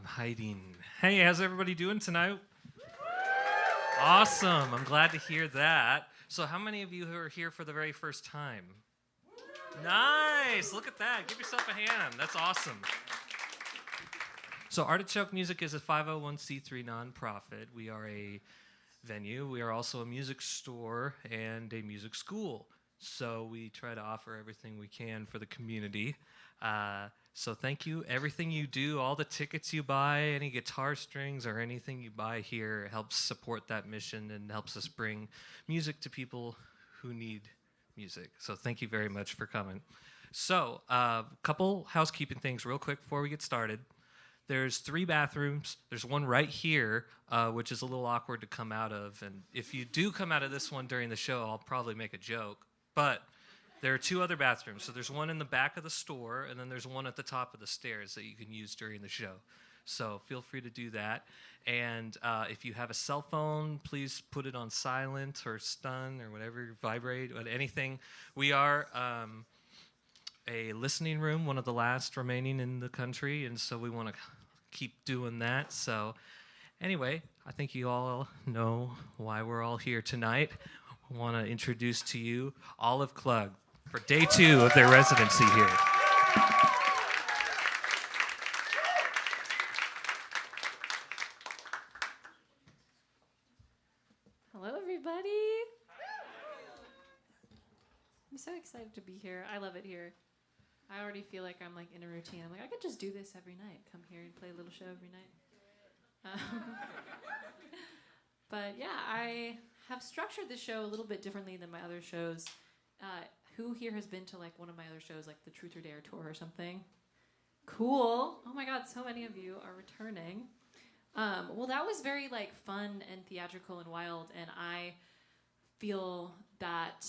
hiding. Hey, how's everybody doing tonight? Awesome. I'm glad to hear that. So how many of you who are here for the very first time? Nice. Look at that. Give yourself a hand. That's awesome. So Artichoke Music is a 501c3 nonprofit. We are a venue. We are also a music store and a music school. So we try to offer everything we can for the community. So thank you. Everything you do, all the tickets you buy, any guitar strings or anything you buy here helps support that mission and helps us bring music to people who need music. So thank you very much for coming. So a couple housekeeping things real quick before we get started. There's 3 bathrooms. There's one right here, which is a little awkward to come out of. And if you do come out of this one during the show, I'll probably make a joke. But there are 2 other bathrooms. So there's one in the back of the store, and then there's one at the top of the stairs that you can use during the show. So feel free to do that. And if you have a cell phone, please put it on silent or stun or whatever, vibrate, anything. We are a listening room, one of the last remaining in the country, and so we want to keep doing that. So anyway, I think you all know why we're all here tonight. I want to introduce to you Olive KLUG for day 2 of their residency here. Hello, everybody. I'm so excited to be here. I love it here. I already feel like I'm like in a routine. I'm like, I could just do this every night. Come here and play a little show every night. But yeah, I have structured the show a little bit differently than my other shows. Who here has been to like one of my other shows, like the Truth or Dare tour or something? Cool. Oh my God, so many of you are returning. Well, that was very like fun and theatrical and wild, and I feel that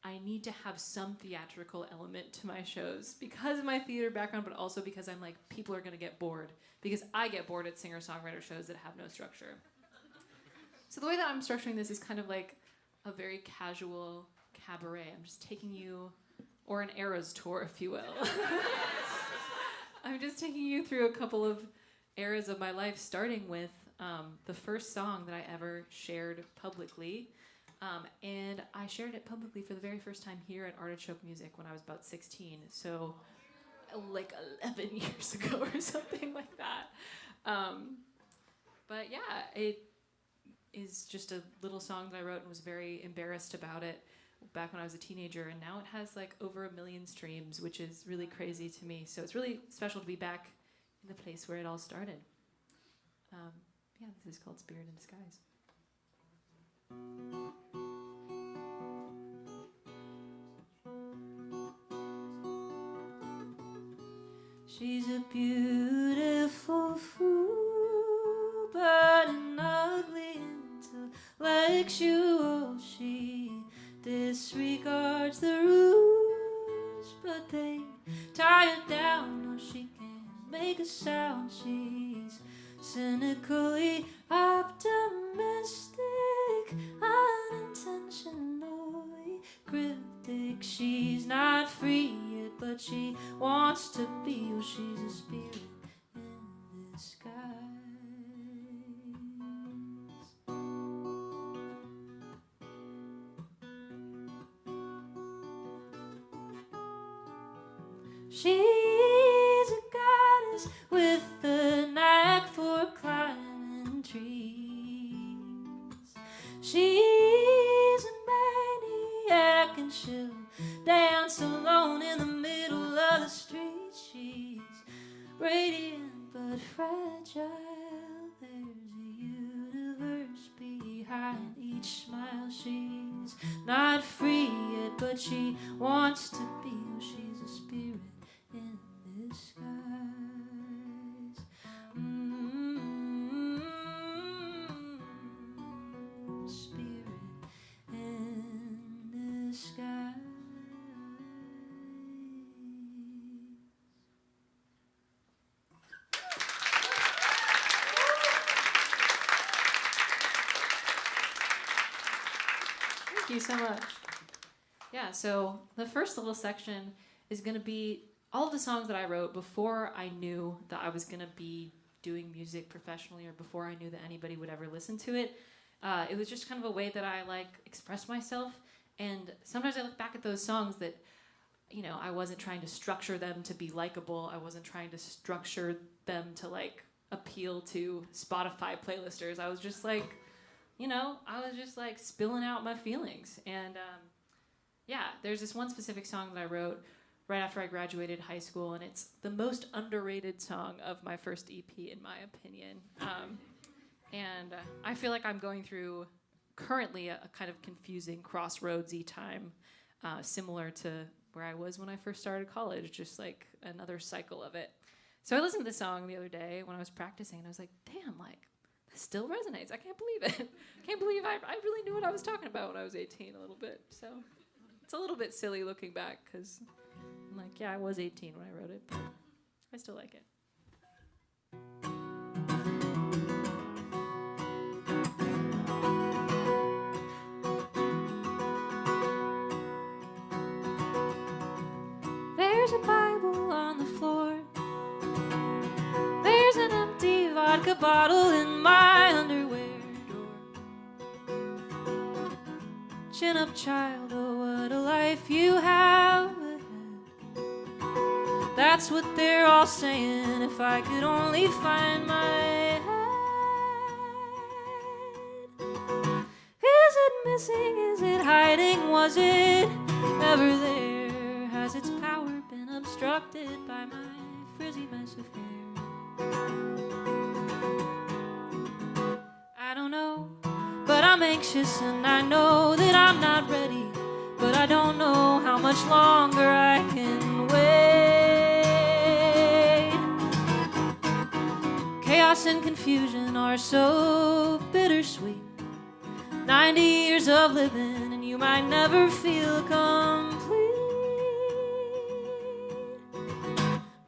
I need to have some theatrical element to my shows because of my theater background, but also because I'm like, people are going to get bored because I get bored at singer-songwriter shows that have no structure. So the way that I'm structuring this is kind of like a very casual cabaret. I'm just taking you, or an Eras tour, if you will. I'm just taking you through a couple of eras of my life, starting with the first song that I ever shared publicly. And I shared it publicly for the very first time here at Artichoke Music when I was about 16. So like 11 years ago or something like that. But yeah, it is just a little song that I wrote and was very embarrassed about it back when I was a teenager. And now it has like over 1 million streams, which is really crazy to me. So it's really special to be back in the place where it all started. Yeah, this is called Spirit in Disguise. She's a beautiful fool, but an ugly intellectual. She disregards the rules, but they tie her down. No, she can't make a sound. She's cynically optimistic, unintentionally cryptic. She's not free yet, but she wants to be. Oh, she's a spirit in disguise. She's a goddess with a knack for climbing trees. She's a maniac and she'll dance alone in the middle of the street. She's radiant but fragile. There's a universe behind each smile. She's not free yet, but she wants to be. Oh, she's a spirit in disguise. Spirit in disguise. Thank you so much. Yeah, so the first little section is going to be all of the songs that I wrote before I knew that I was going to be doing music professionally or before I knew that anybody would ever listen to it. It was just kind of a way that I like express myself. And sometimes I look back at those songs that, you know, I wasn't trying to structure them to be likable. I wasn't trying to structure them to like appeal to Spotify playlisters. I was just like, you know, I was just like spilling out my feelings. And yeah, there's this one specific song that I wrote right after I graduated high school, and it's the most underrated song of my first EP, in my opinion. And I feel like I'm going through currently a kind of confusing crossroadsy time, similar to where I was when I first started college, just like another cycle of it. So I listened to this song the other day when I was practicing, and I was like, damn, like, this still resonates. I can't believe it. I can't believe I really knew what I was talking about when I was 18 a little bit. So it's a little bit silly looking back, because I'm like, yeah, I was 18 when I wrote it, but I still like it. There's a Bible on the floor. There's an empty vodka bottle in my underwear drawer. Chin up, child, oh, what a life you have ahead. That's what they're all saying, if I could only find my head. Is it missing? Is it hiding? Was it ever there? Has its power been obstructed by my frizzy mess of hair? I don't know, but I'm anxious and I know that I'm not ready, but I don't know how much longer I can wait. Chaos and confusion are so bittersweet. 90 years of living and you might never feel complete.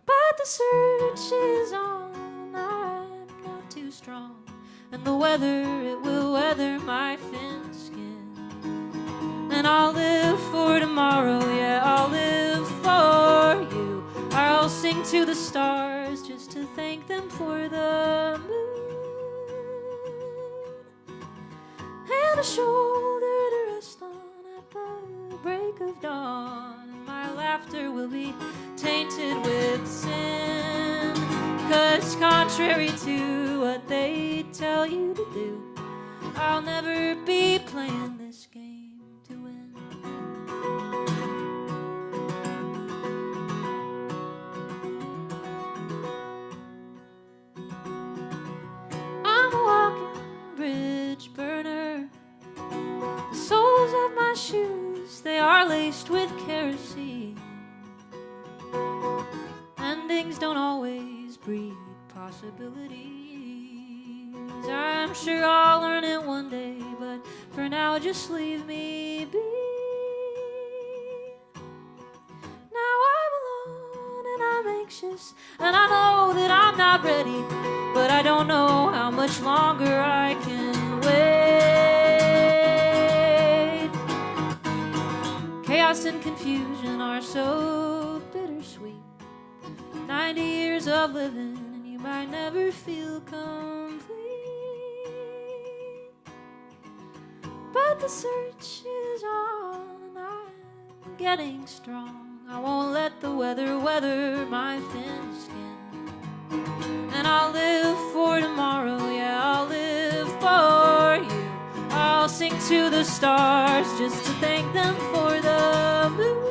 But the search is on, I'm not too strong, and the weather, it will weather my thin skin. And I'll live for tomorrow, yeah, I'll live for you. I'll sing to the stars just to thank them for the moon. And a shoulder to rest on at the break of dawn. And my laughter will be tainted with sin, 'cause contrary to what they tell you to do, I'll never be playing this game to win. I'm a walking bridge burner. The soles of my shoes, they are laced with kerosene. Endings don't always breed possibilities. I'm sure I'll learn it one day, but for now just leave me be. Now I'm alone and I'm anxious, and I know that I'm not ready, but I don't know how much longer I can wait. Chaos and confusion are so bittersweet. 90 years of living and you might never feel complete. But the search is on and I'm getting strong. I won't let the weather weather my thin skin. And I'll live for tomorrow, yeah, I'll live for you. I'll sing to the stars just to thank them for the moon.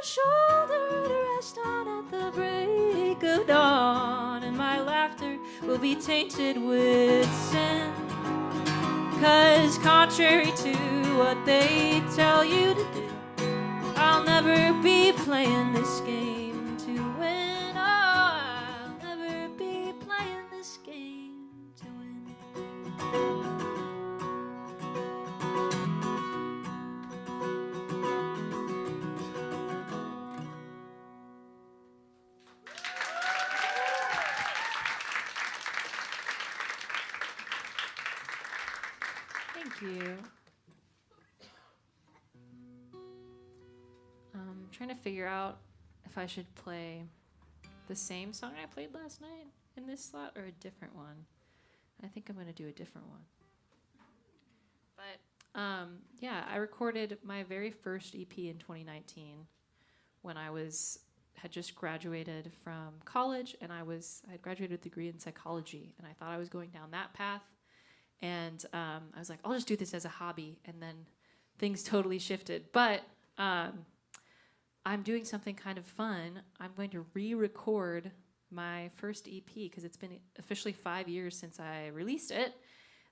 Shoulder to rest on at the break of dawn, and my laughter will be tainted with sin, 'cause contrary to what they tell you to do, I'll never be playing this game to win. Oh, I'll never be playing this game to win. Thank you. I'm trying to figure out if I should play the same song I played last night in this slot or a different one? I think I'm going to do a different one. But yeah, I recorded my very first EP in 2019 when I had just graduated from college, and I had graduated with a degree in psychology, and I thought I was going down that path. And I was like, I'll just do this as a hobby, and then things totally shifted. But I'm doing something kind of fun. I'm going to re-record my first EP because it's been officially 5 years since I released it.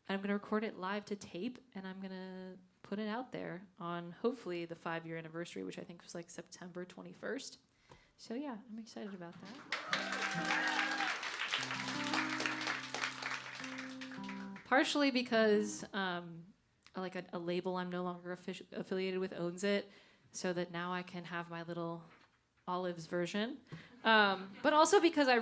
And I'm going to record it live to tape, and I'm going to put it out there on hopefully the 5-year anniversary, which I think was like September 21st. So yeah, I'm excited about that. Partially because like a label I'm no longer affiliated with owns it, so that now I can have my little Olives version. But also because I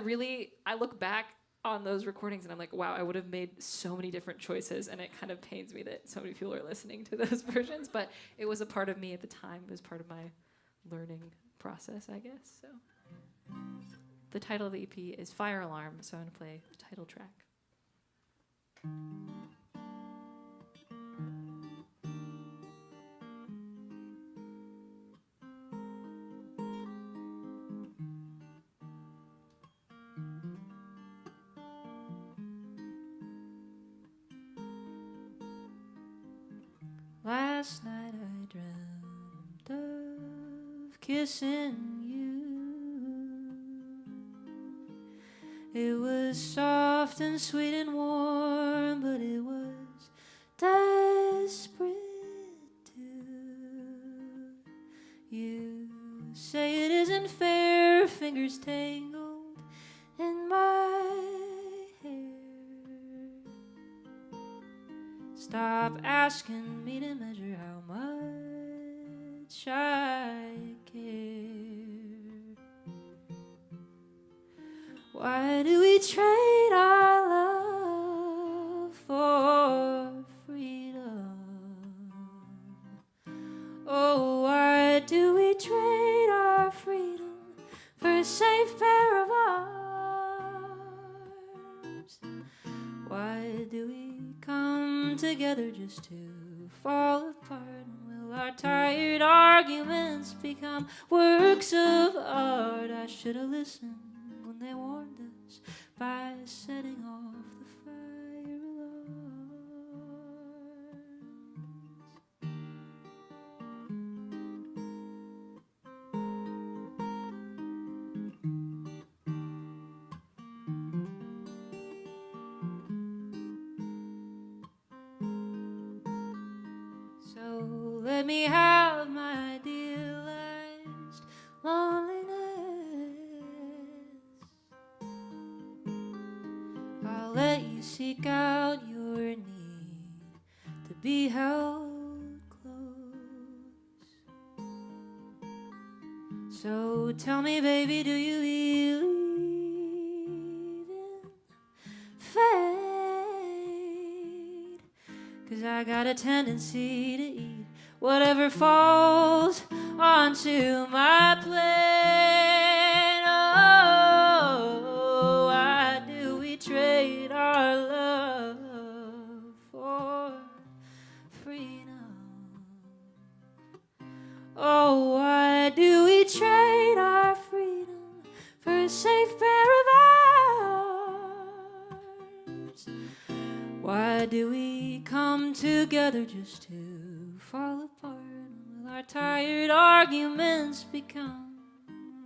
look back on those recordings and I'm like, wow, I would have made so many different choices, and it kind of pains me that so many people are listening to those versions, but it was a part of me at the time. It was part of my learning process, I guess. So the title of the EP is Fire Alarm, so I'm going to play the title track. Last night I dreamt of kissing you. It was soft and sweet and warm, but it was desperate too. You say it isn't fair, fingers tangled in my hair. Stop asking me to measure how much I care. Why do we trade our love for freedom? Oh, why do we trade our freedom for a safe pair of arms? Why do we come together just to fall apart? Will our tired arguments become works of art? I should have listened when they warned us by setting off the fire alarms. So let me have my idealized loneliness. I'll let you seek out your need to be held close. So tell me, baby, do you believe in fate? 'Cause I got a tendency to eat whatever falls onto my plate. Oh, why do we trade our love for freedom? Oh, why do we trade our freedom for a safe pair of arms? Why do we come together just to fall apart? Will our tired arguments become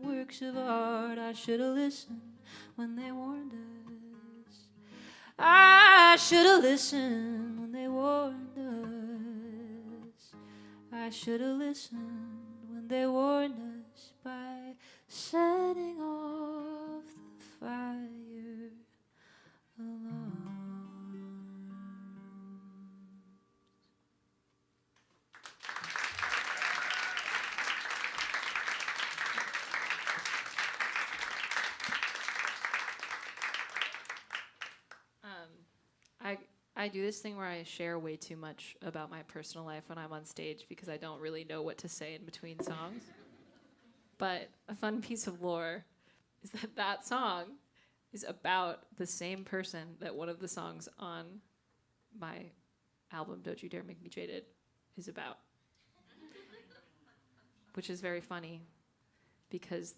works of art? I should have listened when they warned us. I should have listened when they warned us. I should have listened when they warned us by setting off the fire alarm. I do this thing where I share way too much about my personal life when I'm on stage because I don't really know what to say in between songs. But a fun piece of lore is that song is about the same person that one of the songs on my album, Don't You Dare Make Me Jaded, is about. Which is very funny because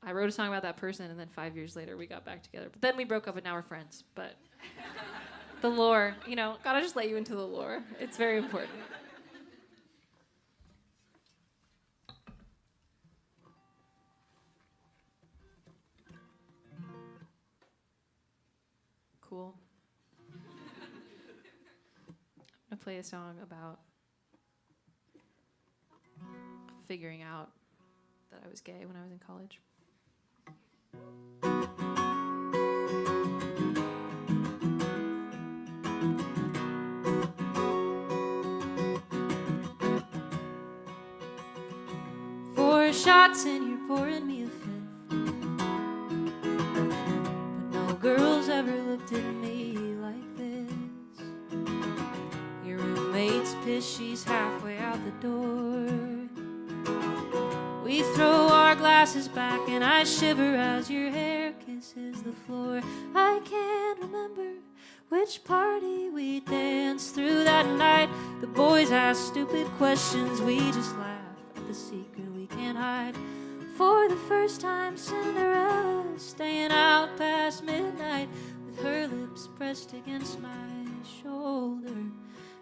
I wrote a song about that person and then 5 years later we got back together. But then we broke up and now we're friends. But the lore, gotta just let you into the lore. It's very important. Cool. I'm gonna play a song about figuring out that I was gay when I was in college. Four shots and you're pouring me a fifth, but no girl's ever looked at me like this. Your roommate's pissed, she's halfway out the door. We throw our glasses back and I shiver as your hair kisses the floor. I can't remember which party we danced through that night. The boys ask stupid questions, we just laugh at the secret we can't hide. For the first time, Cinderella staying out past midnight with her lips pressed against my shoulder.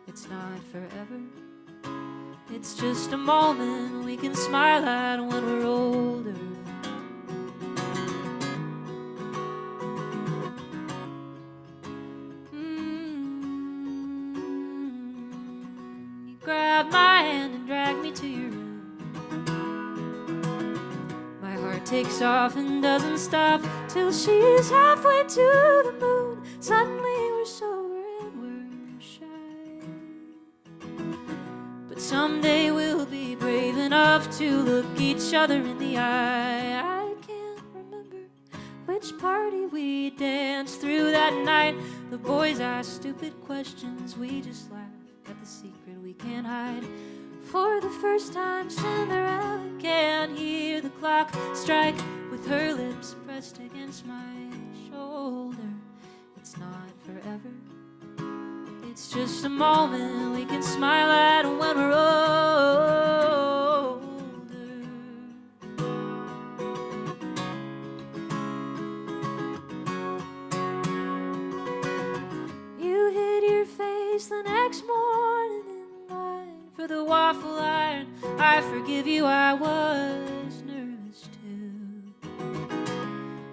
It's not forever, it's just a moment we can smile at when we're older. You grabbed my hand and dragged me to your room. My heart takes off and doesn't stop till she's halfway to the moon. Suddenly we're sober and we're shy, but someday we'll be brave enough to look each other in the eye. I can't remember which party we danced through that night. The boys ask stupid questions, we just laugh at the secret we can't hide. For the first time, Cinderella can't hear the clock strike with her lips pressed against my shoulder. It's not forever, it's just a moment we can smile at when we're older. You hid your face the next morning in line for the waffle iron. I forgive you, I was nervous too.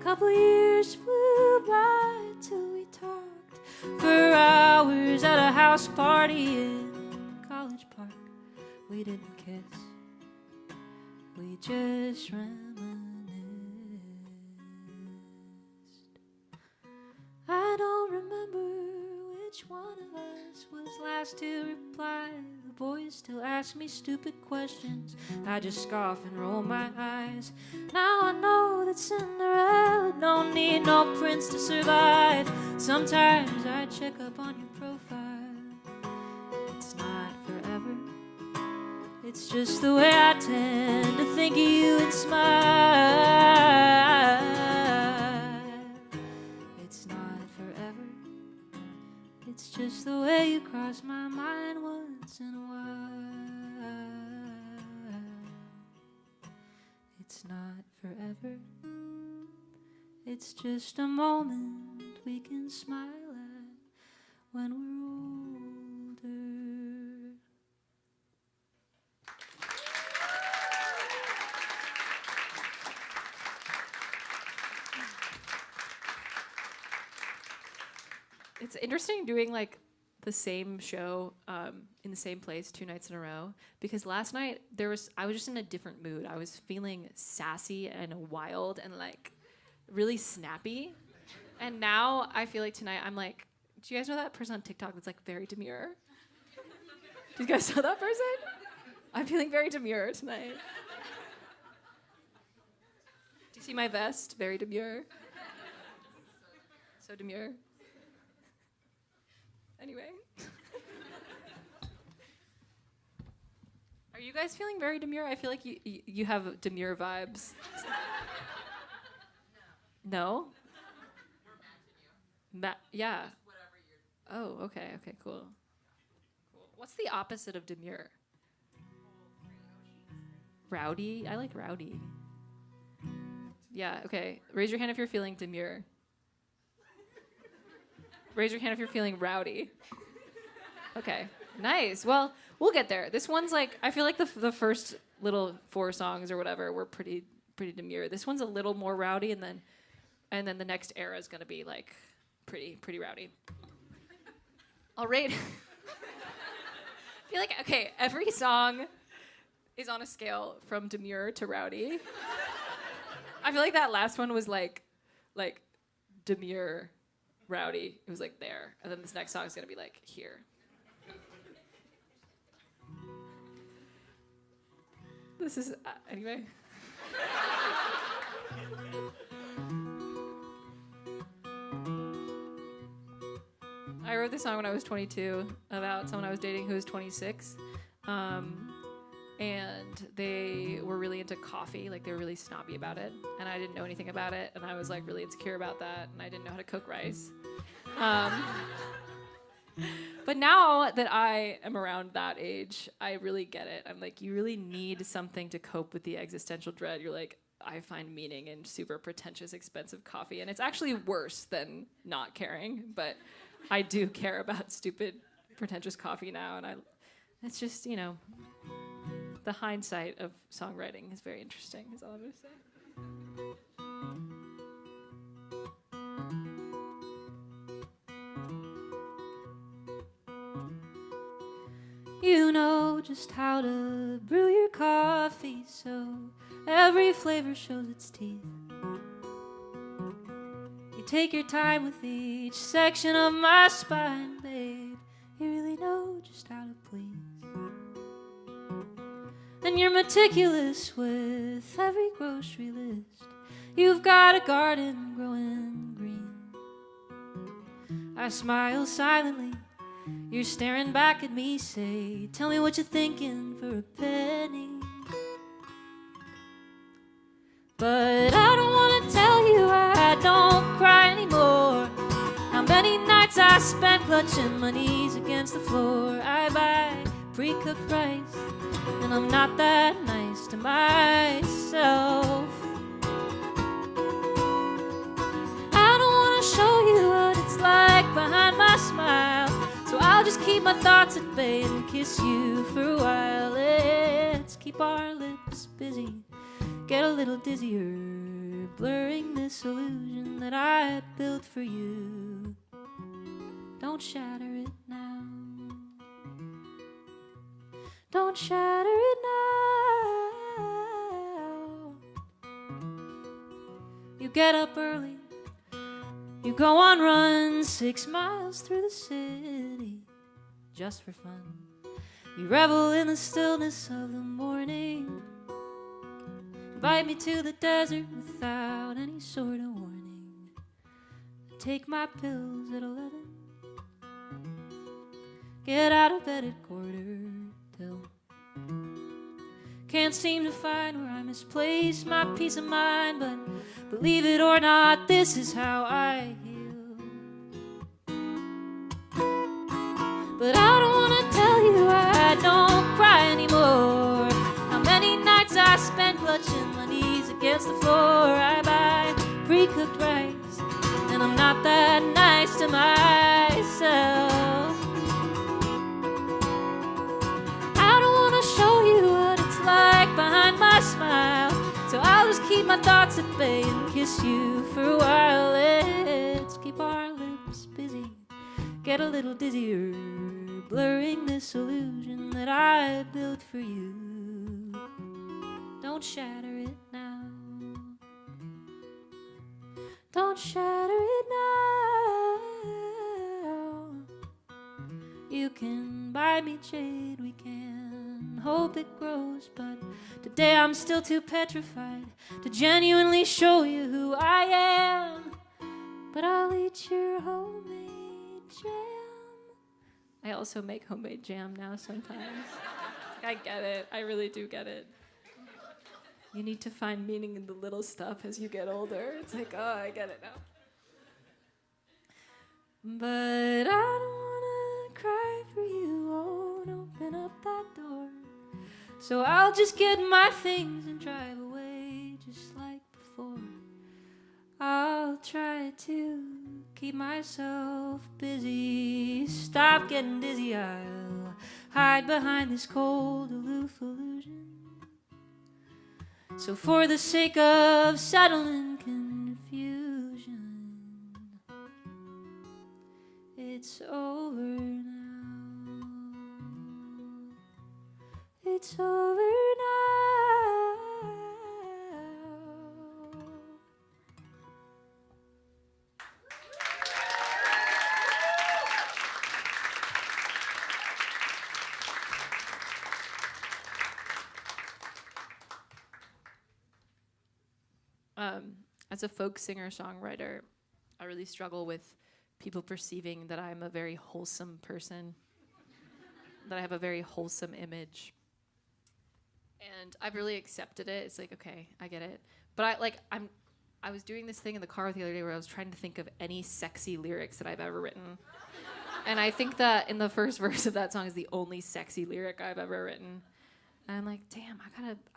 Couple years flew by till we talked for hours at a house party in College Park. We didn't kiss, we just reminisced. I don't remember which one of us was last to reply. The boys still ask me stupid questions, I just scoff and roll my eyes. Now I know that Cinderella don't need no prince to survive. Sometimes I check up on your profile. It's not forever, it's just the way I tend to think of you and smile. It's not forever, it's just the way you cross my mind once in a while. It's not forever, it's just a moment we can smile at when we're older. It's interesting doing like the same show in the same place 2 nights in a row, because last night I was just in a different mood. I was feeling sassy and wild and like really snappy, and now I feel like tonight I'm like, do you guys know that person on TikTok that's like very demure? Do you guys know that person? I'm feeling very demure tonight. Do you see my vest? Very demure. So demure. Anyway. Are you guys feeling very demure? I feel like you have demure vibes. No? Yeah. Oh, okay, cool. What's the opposite of demure? Rowdy? I like rowdy. Yeah, okay. Raise your hand if you're feeling demure. Raise your hand if you're feeling rowdy. Okay, nice. Well, we'll get there. This one's like, I feel like the first little 4 songs or whatever were pretty demure. This one's a little more rowdy, and then the next era is gonna be like pretty rowdy. I'll rate. I feel like, okay, every song is on a scale from demure to rowdy. I feel like that last one was like demure, rowdy. It was like there, and then this next song is gonna be like here. This is anyway. I wrote this song when I was 22 about someone I was dating who was 26. And they were really into coffee, like they were really snobby about it. And I didn't know anything about it. And I was like really insecure about that. And I didn't know how to cook rice. But now that I am around that age, I really get it. I'm like, you really need something to cope with the existential dread. You're like, I find meaning in super pretentious, expensive coffee. And it's actually worse than not caring. But I do care about stupid, pretentious coffee now. And it's just, you know, the hindsight of songwriting is very interesting, is all I'm going to say. You know just how to brew your coffee so every flavor shows its teeth. You take your time with each section of my spine, babe. You really know just how to please. And you're meticulous with every grocery list. You've got a garden growing green. I smile silently. You're staring back at me, say, tell me what you're thinking for a penny. But I don't want to tell you I don't cry anymore. How many nights I spent clutching my knees against the floor. I buy pre-cooked rice, and I'm not that nice to myself. I don't want to show you what it's like behind my smile, so I'll just keep my thoughts at bay and kiss you for a while. Let's keep our lips busy, get a little dizzier, blurring this illusion that I built for you. Don't shatter it now. Don't shatter it now. You get up early, you go on runs 6 miles through the city just for fun. You revel in the stillness of the morning. Invite me to the desert without any sort of warning. I take my pills at 11. Get out of bed at 1:45. Can't seem to find where I misplaced my peace of mind, but believe it or not, this is how I heal. But I don't want to tell you I don't cry anymore. How many nights I spent clutching my knees against the floor. I buy pre-cooked rice, and I'm not that nice to myself. I don't want to show you what it's like behind my smile, so I'll just keep my thoughts at bay and kiss you for a while. Let's keep our lips busy, get a little dizzier, blurring this illusion that I built for you. Don't shatter it now. Don't shatter it now. You can buy me jade, we can hope it grows, but today I'm still too petrified to genuinely show you who I am. But I'll eat your homemade jam. I also make homemade jam now sometimes. I get it. I really do get it. You need to find meaning in the little stuff as you get older. It's like, oh, I get it now. But I don't wanna cry for you, won't open up that door. So I'll just get my things and drive away just like before. I'll try to keep myself busy, stop getting dizzy, I'll hide behind this cold, aloof illusion. So for the sake of settling confusion, it's over now. It's over now. As a folk singer-songwriter, I really struggle with people perceiving that I'm a very wholesome person, that I have a very wholesome image. And I've really accepted it. It's like, okay, I get it. But I was doing this thing in the car the other day where I was trying to think of any sexy lyrics that I've ever written. And I think that in the first verse of that song is the only sexy lyric I've ever written. And I'm like, damn, I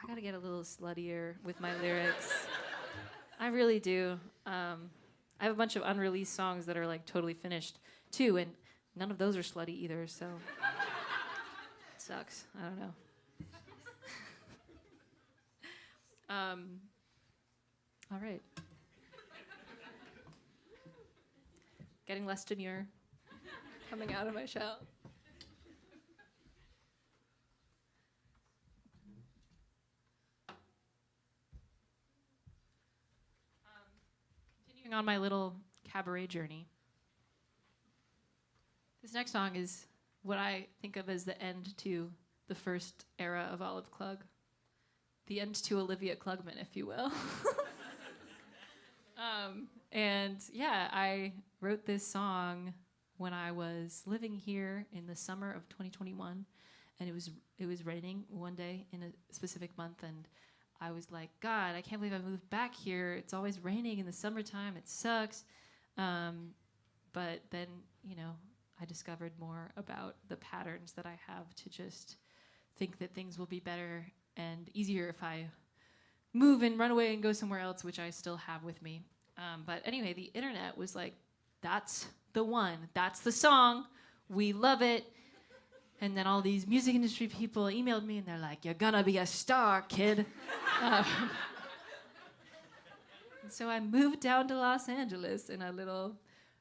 gotta get a little sluttier with my lyrics. I really do. I have a bunch of unreleased songs that are like totally finished too, and none of those are slutty either, so it sucks. I don't know. All right. Getting less demure. Coming out of my shell. Continuing on my little cabaret journey. This next song is what I think of as the end to the first era of Olive Klug. The end to Olivia Klugman, if you will. And yeah, I wrote this song when I was living here in the summer of 2021, and it was raining one day in a specific month, and I was like, God, I can't believe I moved back here. It's always raining in the summertime. It sucks. But then, I discovered more about the patterns that I have to just think that things will be better and easier if I move and run away and go somewhere else, which I still have with me. But anyway, the internet was like, that's the one. That's the song. We love it. And then all these music industry people emailed me, and they're like, you're gonna be a star, kid. And so I moved down to Los Angeles in a little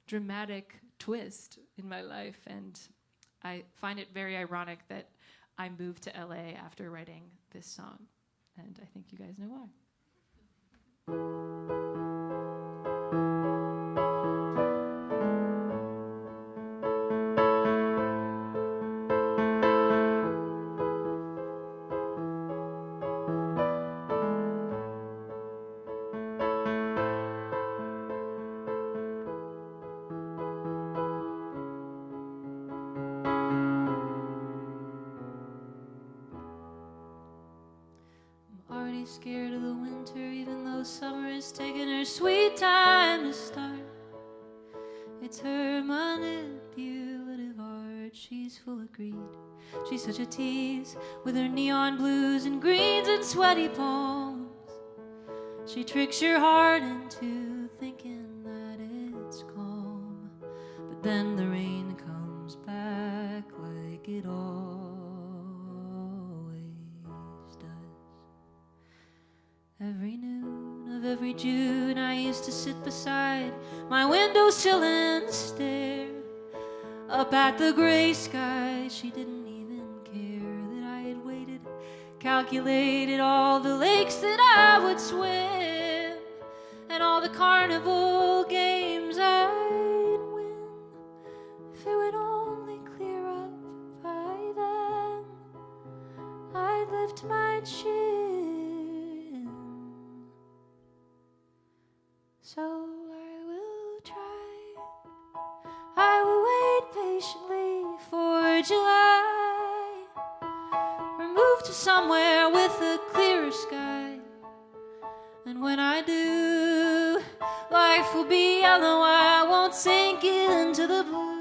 dramatic twist in my life. And I find it very ironic that I moved to LA after writing this song. And I think you guys know why. Scared of the winter, even though summer is taking her sweet time to start. It's her manipulative art, she's full of greed. She's such a tease with her neon blues and greens and sweaty palms. She tricks your heart into thinking that it's calm, but then the rain comes back like it always does. Every noon of every June I used to sit beside my windowsill and stare up at the gray sky. She didn't even care that I had waited, calculated all the lakes that I would swim and all the carnival games I'd win. If it would only clear up by then, I'd lift my chin. So I will try, I will wait patiently for July, or move to somewhere with a clearer sky, life will be yellow, I won't sink into the blue.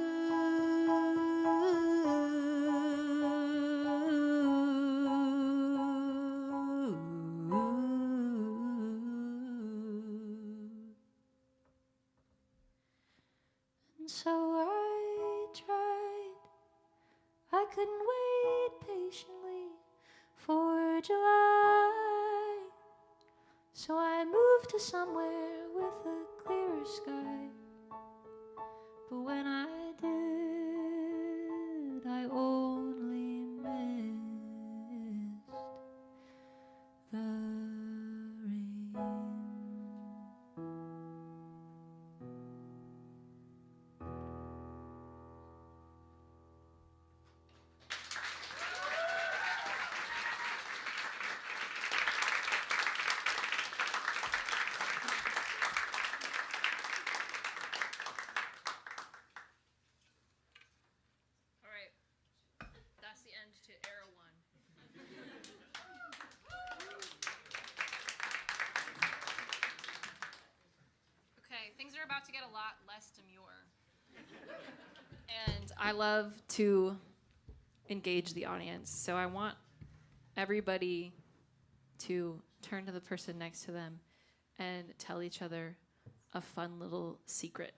And so I tried. I couldn't wait patiently for July. So I moved to somewhere with a clearer sky. But when I did, I only missed the rain. That's the end to era 1. Okay, things are about to get a lot less demure. And I love to engage the audience. So I want everybody to turn to the person next to them and tell each other a fun little secret.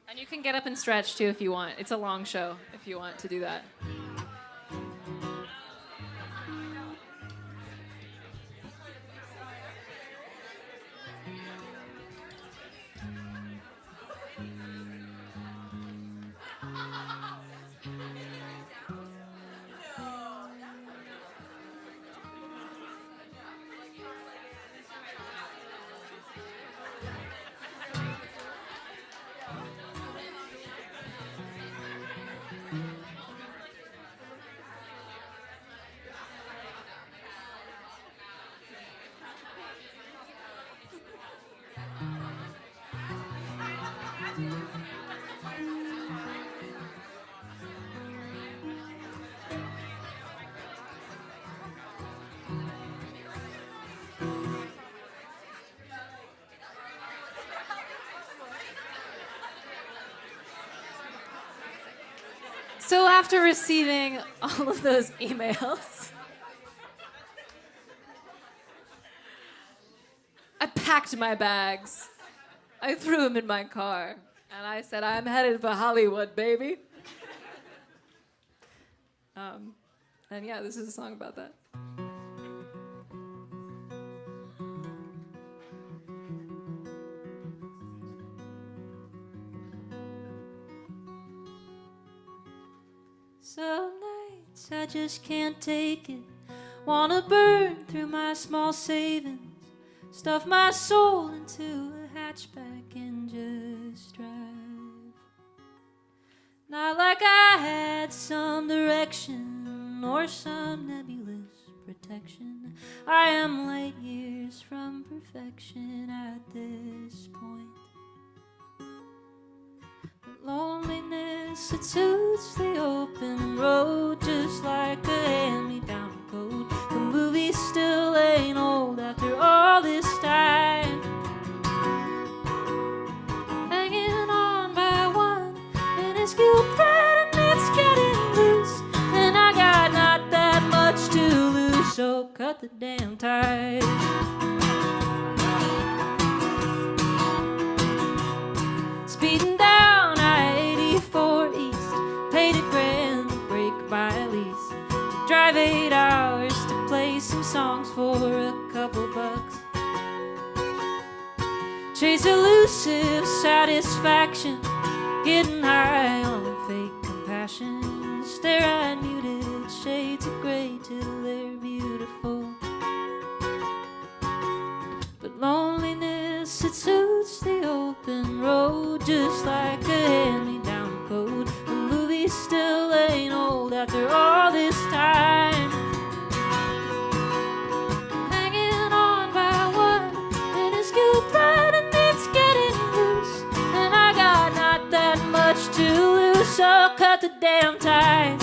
And you can get up and stretch too if you want. It's a long show if you want to do that. So after receiving all of those emails, I packed my bags. I threw them in my car, and I said, I'm headed for Hollywood, baby. And yeah, this is a song about that. Some nights I just can't take it. Wanna burn through my small savings, stuff my soul into a hatchback and just drive. Not like I had some direction or some nebulous protection. I am light years from perfection at this point. But loneliness, it suits the open road, just like a hand-me-down code. The movie still ain't old after all this time. Hanging on by one minuscule thread, and it's getting loose, and I got not that much to lose, so cut the damn tie. Speeding down I-84 East, paid $1,000 to break my lease, to drive 8 hours to play some songs for a couple bucks. Chase elusive satisfaction, getting high on fake compassion. Stare at muted shades of gray till they're beautiful. But loneliness, it suits the open road, just like a hand-me-down code. The movie still ain't old after all this time. Hanging on by one minuscule thread, and it's getting loose, and I got not that much to lose, so cut the damn tie.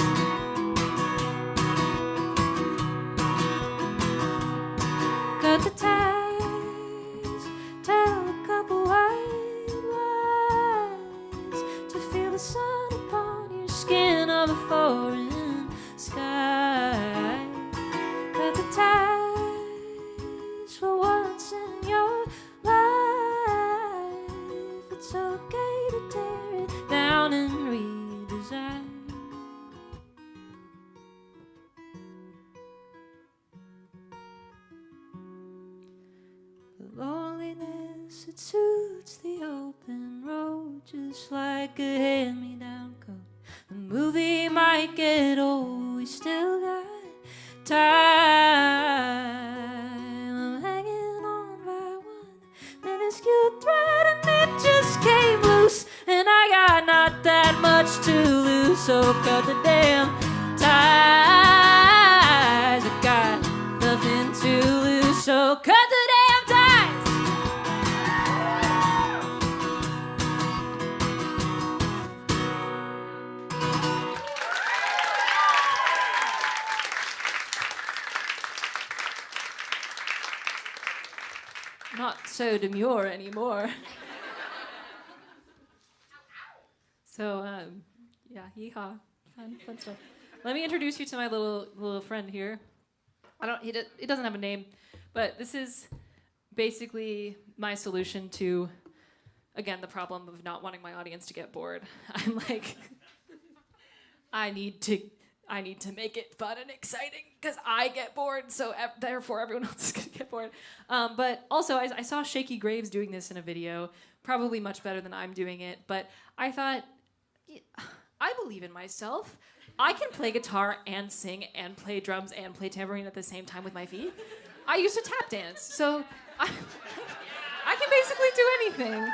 'cause it suits the open road, just like a hand-me-down coat. The movie might get old, we still got time. I'm hanging on by one minuscule thread, and it just came loose, and I got not that much to lose, so cut the damn ties. I got nothing to lose, so cut the damn ties. Not so demure anymore. So, yeah, yeehaw, fun stuff. Let me introduce you to my little friend here. He doesn't have a name, but this is basically my solution to, again, the problem of not wanting my audience to get bored. I'm like, I need to make it fun and exciting because I get bored, so therefore everyone else is gonna get bored. But also, I saw Shaky Graves doing this in a video, probably much better than I'm doing it. But I thought, I believe in myself. I can play guitar and sing and play drums and play tambourine at the same time with my feet. I used to tap dance, so I can basically do anything.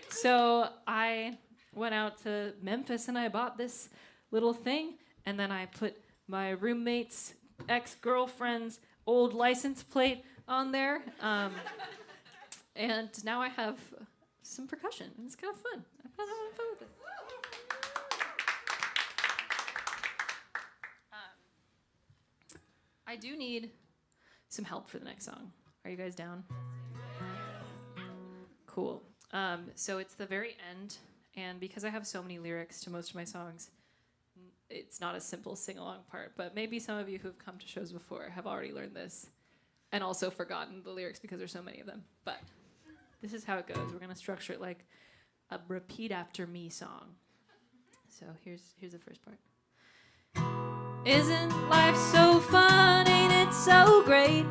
So I went out to Memphis and I bought this little thing, and then I put my roommate's ex-girlfriend's old license plate on there, and now I have some percussion, and it's kind of fun. I'm kind of having fun with it. I do need some help for the next song. Are you guys down? Cool. So it's the very end, and because I have so many lyrics to most of my songs, it's not a simple sing-along part, but maybe some of you who've come to shows before have already learned this and also forgotten the lyrics because there's so many of them. But this is how it goes. We're going to structure it like a repeat after me song. So here's the first part. Isn't life so fun? Ain't it so great?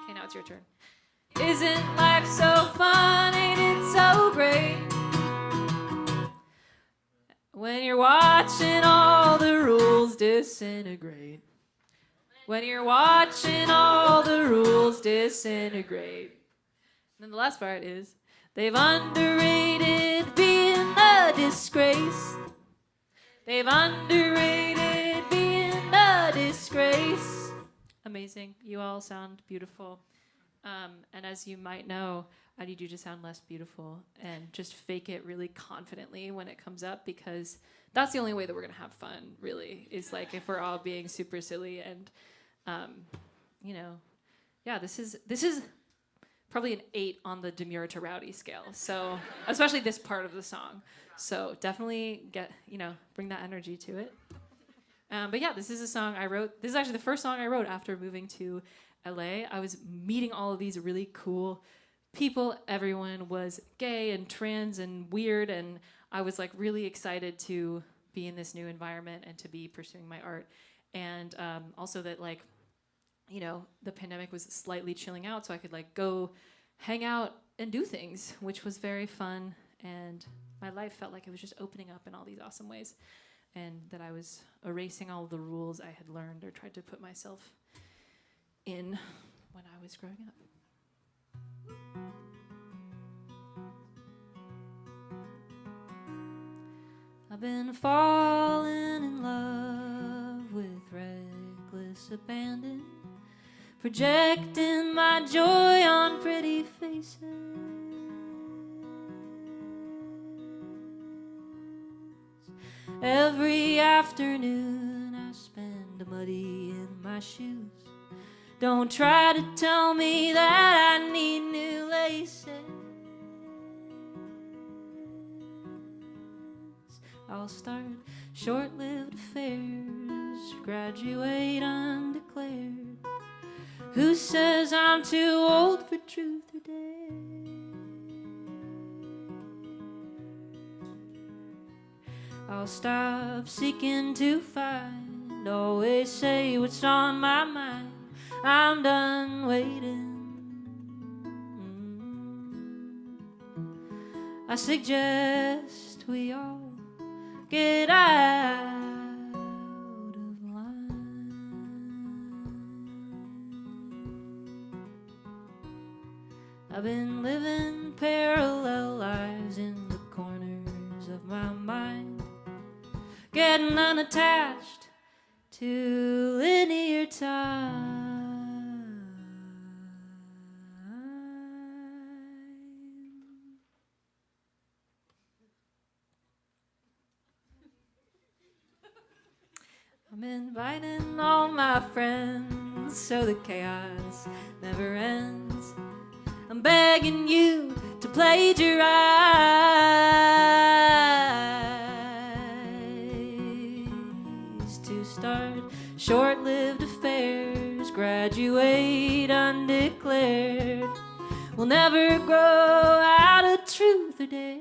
Okay, now it's your turn. Isn't life so fun? Ain't it so great? When you're watching all the rules disintegrate. When you're watching all the rules disintegrate. And then the last part is, they've underrated being a disgrace. They've underrated being a disgrace. Amazing. You all sound beautiful. And as you might know, I need you to sound less beautiful and just fake it really confidently when it comes up, because that's the only way that we're going to have fun, really, is like if we're all being super silly. And, yeah, this is probably an 8 on the demure to rowdy scale. So especially this part of the song. So definitely bring that energy to it. But yeah, this is a song I wrote. This is actually the first song I wrote after moving to LA. I was meeting all of these really cool people. Everyone was gay and trans and weird, and I was like really excited to be in this new environment and to be pursuing my art. And also that the pandemic was slightly chilling out, so I could go hang out and do things, which was very fun. And my life felt like it was just opening up in all these awesome ways, and that I was erasing all the rules I had learned or tried to put myself in when I was growing up. I've been falling in love with reckless abandon, projecting my joy on pretty faces. Every afternoon I spend muddy in my shoes. Don't try to tell me that I need new laces. I'll start short-lived affairs, graduate undeclared. Who says I'm too old for truth or dare? I'll stop seeking to find, always say what's on my mind. I'm done waiting. I suggest we all get out of line. I've been living parallel lives in the corners of my mind, getting unattached to linear time. I'm inviting all my friends so the chaos never ends. I'm begging you to plagiarize, to start short-lived affairs, graduate undeclared. We'll never grow out of truth or dare.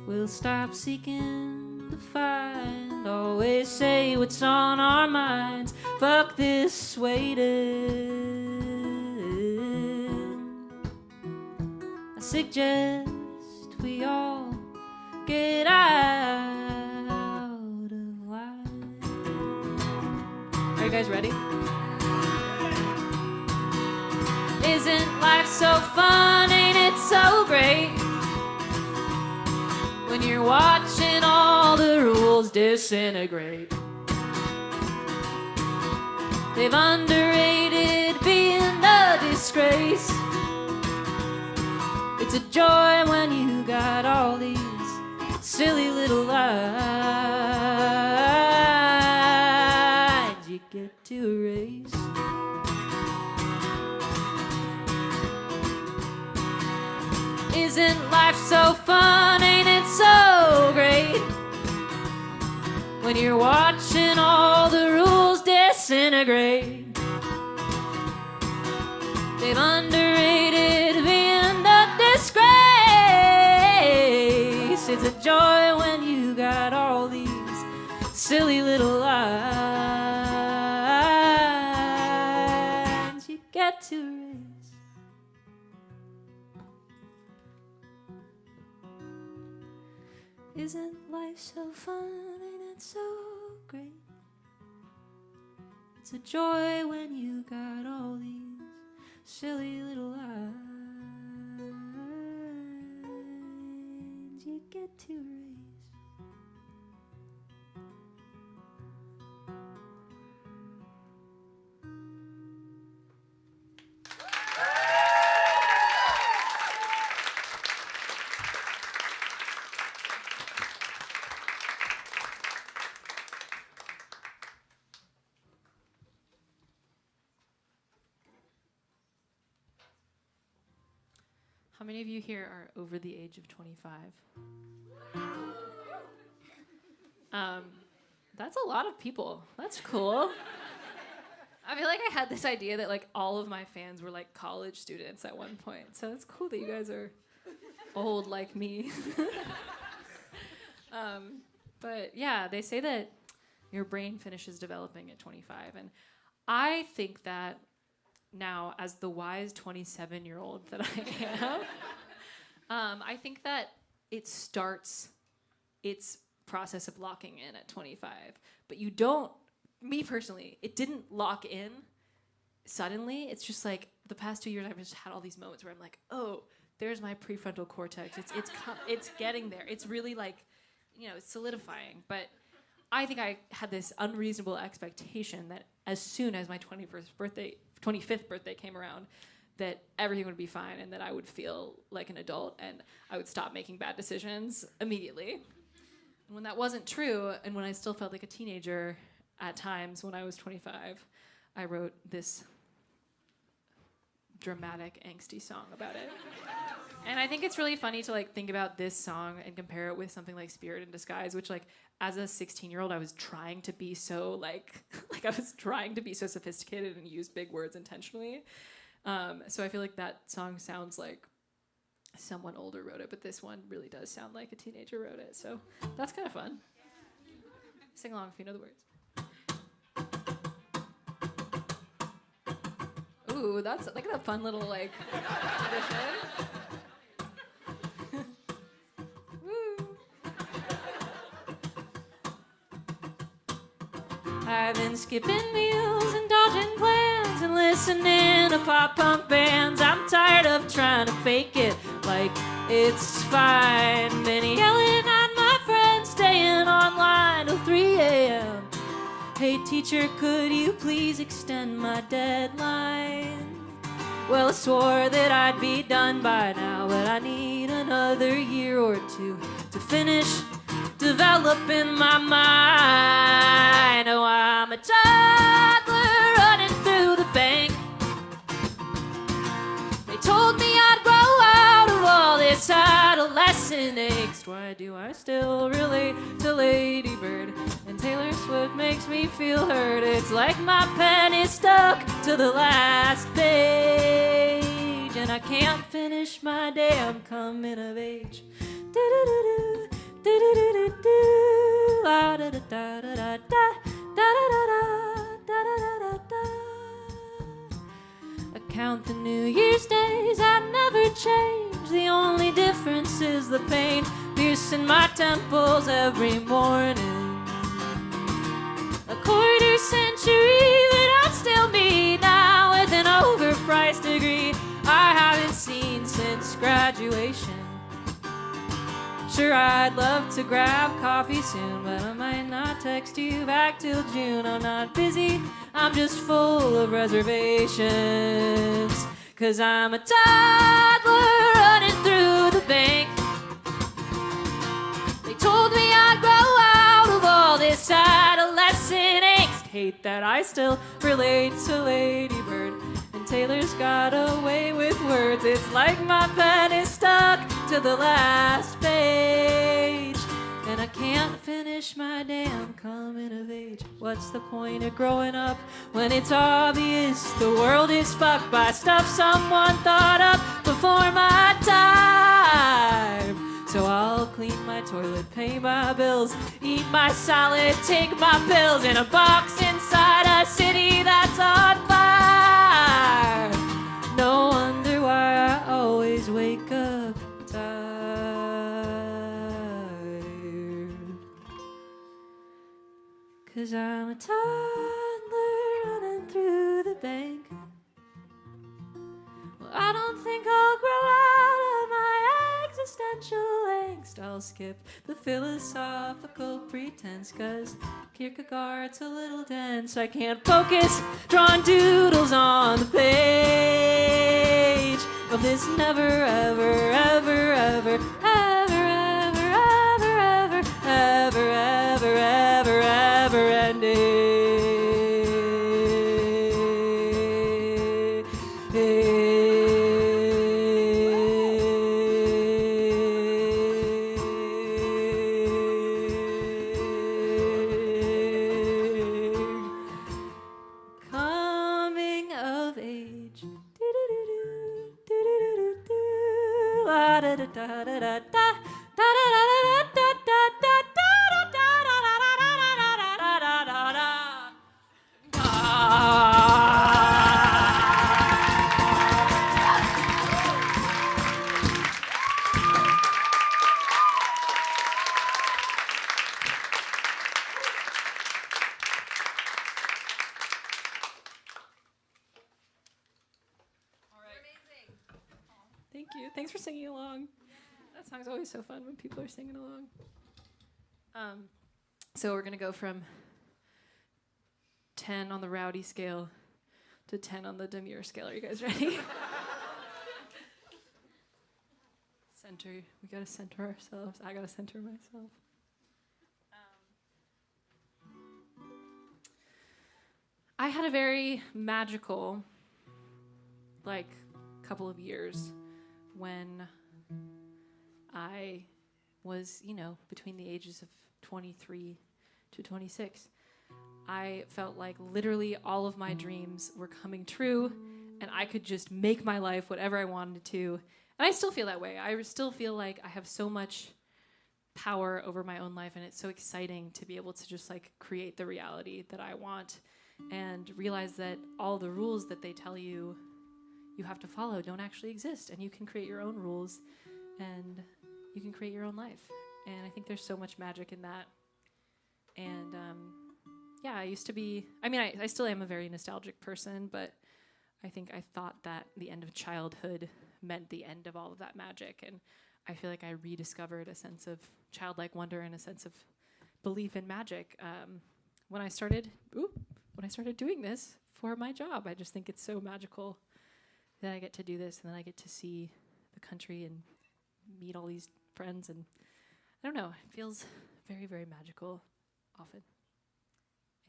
We'll stop seeking to find, always say what's on our minds. Fuck this waiting. I suggest we all get out of line. Are you guys ready? Isn't life so fun? Ain't it so great? When you're watching all the rules disintegrate. They've underrated being a disgrace. It's a joy when you got all these silly little lines you get to erase. Isn't life so fun? Ain't it so great? When you're watching all the rules disintegrate. They've underrated being a disgrace. It's a joy when you got all these silly little lines you get to erase. Isn't life so fun? Ain't it so great? It's a joy when you got all these silly little lines you get to erase. How many of you here are over the age of 25? That's a lot of people. That's cool. I feel like I had this idea that like all of my fans were like college students at one point. So it's cool that you guys are old like me. But yeah, they say that your brain finishes developing at 25. And I think that now, as the wise 27-year-old that I am, I think that it starts its process of locking in at 25. But you don't, me personally, it didn't lock in suddenly. It's just like the past 2 years I've just had all these moments where I'm like, oh, there's my prefrontal cortex. It's getting there. It's really like, it's solidifying. But I think I had this unreasonable expectation that as soon as my 25th birthday came around, that everything would be fine and that I would feel like an adult and I would stop making bad decisions immediately. And when that wasn't true, and when I still felt like a teenager at times when I was 25, I wrote this dramatic, angsty song about it. And I think it's really funny to like think about this song and compare it with something like Spirit in Disguise, which like as a 16-year-old, I was trying to be so like I was trying to be so sophisticated and use big words intentionally. So I feel like that song sounds like someone older wrote it, but this one really does sound like a teenager wrote it. So that's kind of fun. Sing along if you know the words. Ooh, that's like a fun little like addition. Woo. I've been skipping meals and dodging plans and listening to pop punk bands. I'm tired of trying to fake it like it's fine. Been yelling at my friends, staying online till 3 a.m. Hey teacher, could you please extend my deadline? Well, I swore that I'd be done by now, but I need another year or two to finish developing my mind. Oh, I'm a toddler running through the bank. They told me I'd grow out of all this adolescent angst. Why do I still relate to Lady Bird? And Taylor Swift makes me feel hurt. It's like my pen is stuck to the last page, and I can't finish my damn coming of age. Do-do-do-do, do-do-do-do-do, la-da-da-da-da-da, da-da-da-da-da-da-da-da-da. I count the New Year's days, I never change. The only difference is the pain piercing my temples every morning. A quarter century that I'd still be now with an overpriced degree I haven't seen since graduation. Sure, I'd love to grab coffee soon, but I might not text you back till June. I'm not busy, I'm just full of reservations. 'Cause I'm a toddler running through the bank. They told me I'd grow out of all this adolescent angst. Hate that I still relate to Lady Bird, and Taylor's got a way with words. It's like my pen is stuck to the last page, and I can't finish my damn coming of age. What's the point of growing up when it's obvious the world is fucked by stuff someone thought up before my time? So I'll clean my toilet, pay my bills, eat my salad, take my pills in a box inside a city that's on fire. No wonder why I always wake up tired. 'Cause I'm a toddler running through the bank. Well, I don't think I'll grow out of my existential angst. I'll skip the philosophical pretense, 'cause Kierkegaard's a little dense. I can't focus drawing doodles on the page of this never, ever, ever, ever, ever, ever, ever, ever, ever, ever, ever, ever ending. Thank you. Thanks for singing along. That song's always so fun when people are singing along. So we're going to go from 10 on the rowdy scale to 10 on the demure scale. Are you guys ready? Center. We got to center ourselves. I got to center myself. I had a very magical, couple of years when I was, between the ages of 23 to 26. I felt like literally all of my dreams were coming true, and I could just make my life whatever I wanted to. And I still feel that way. I still feel like I have so much power over my own life, and it's so exciting to be able to just create the reality that I want and realize that all the rules that they tell you you have to follow don't actually exist, and you can create your own rules, and you can create your own life. And I think there's so much magic in that. And yeah, I used to be, I still am a very nostalgic person, but I think I thought that the end of childhood meant the end of all of that magic. And I feel like I rediscovered a sense of childlike wonder and a sense of belief in magic when I started doing this for my job. I just think it's so magical that I get to do this, and then I get to see the country and meet all these friends, and I don't know, it feels very, very magical often.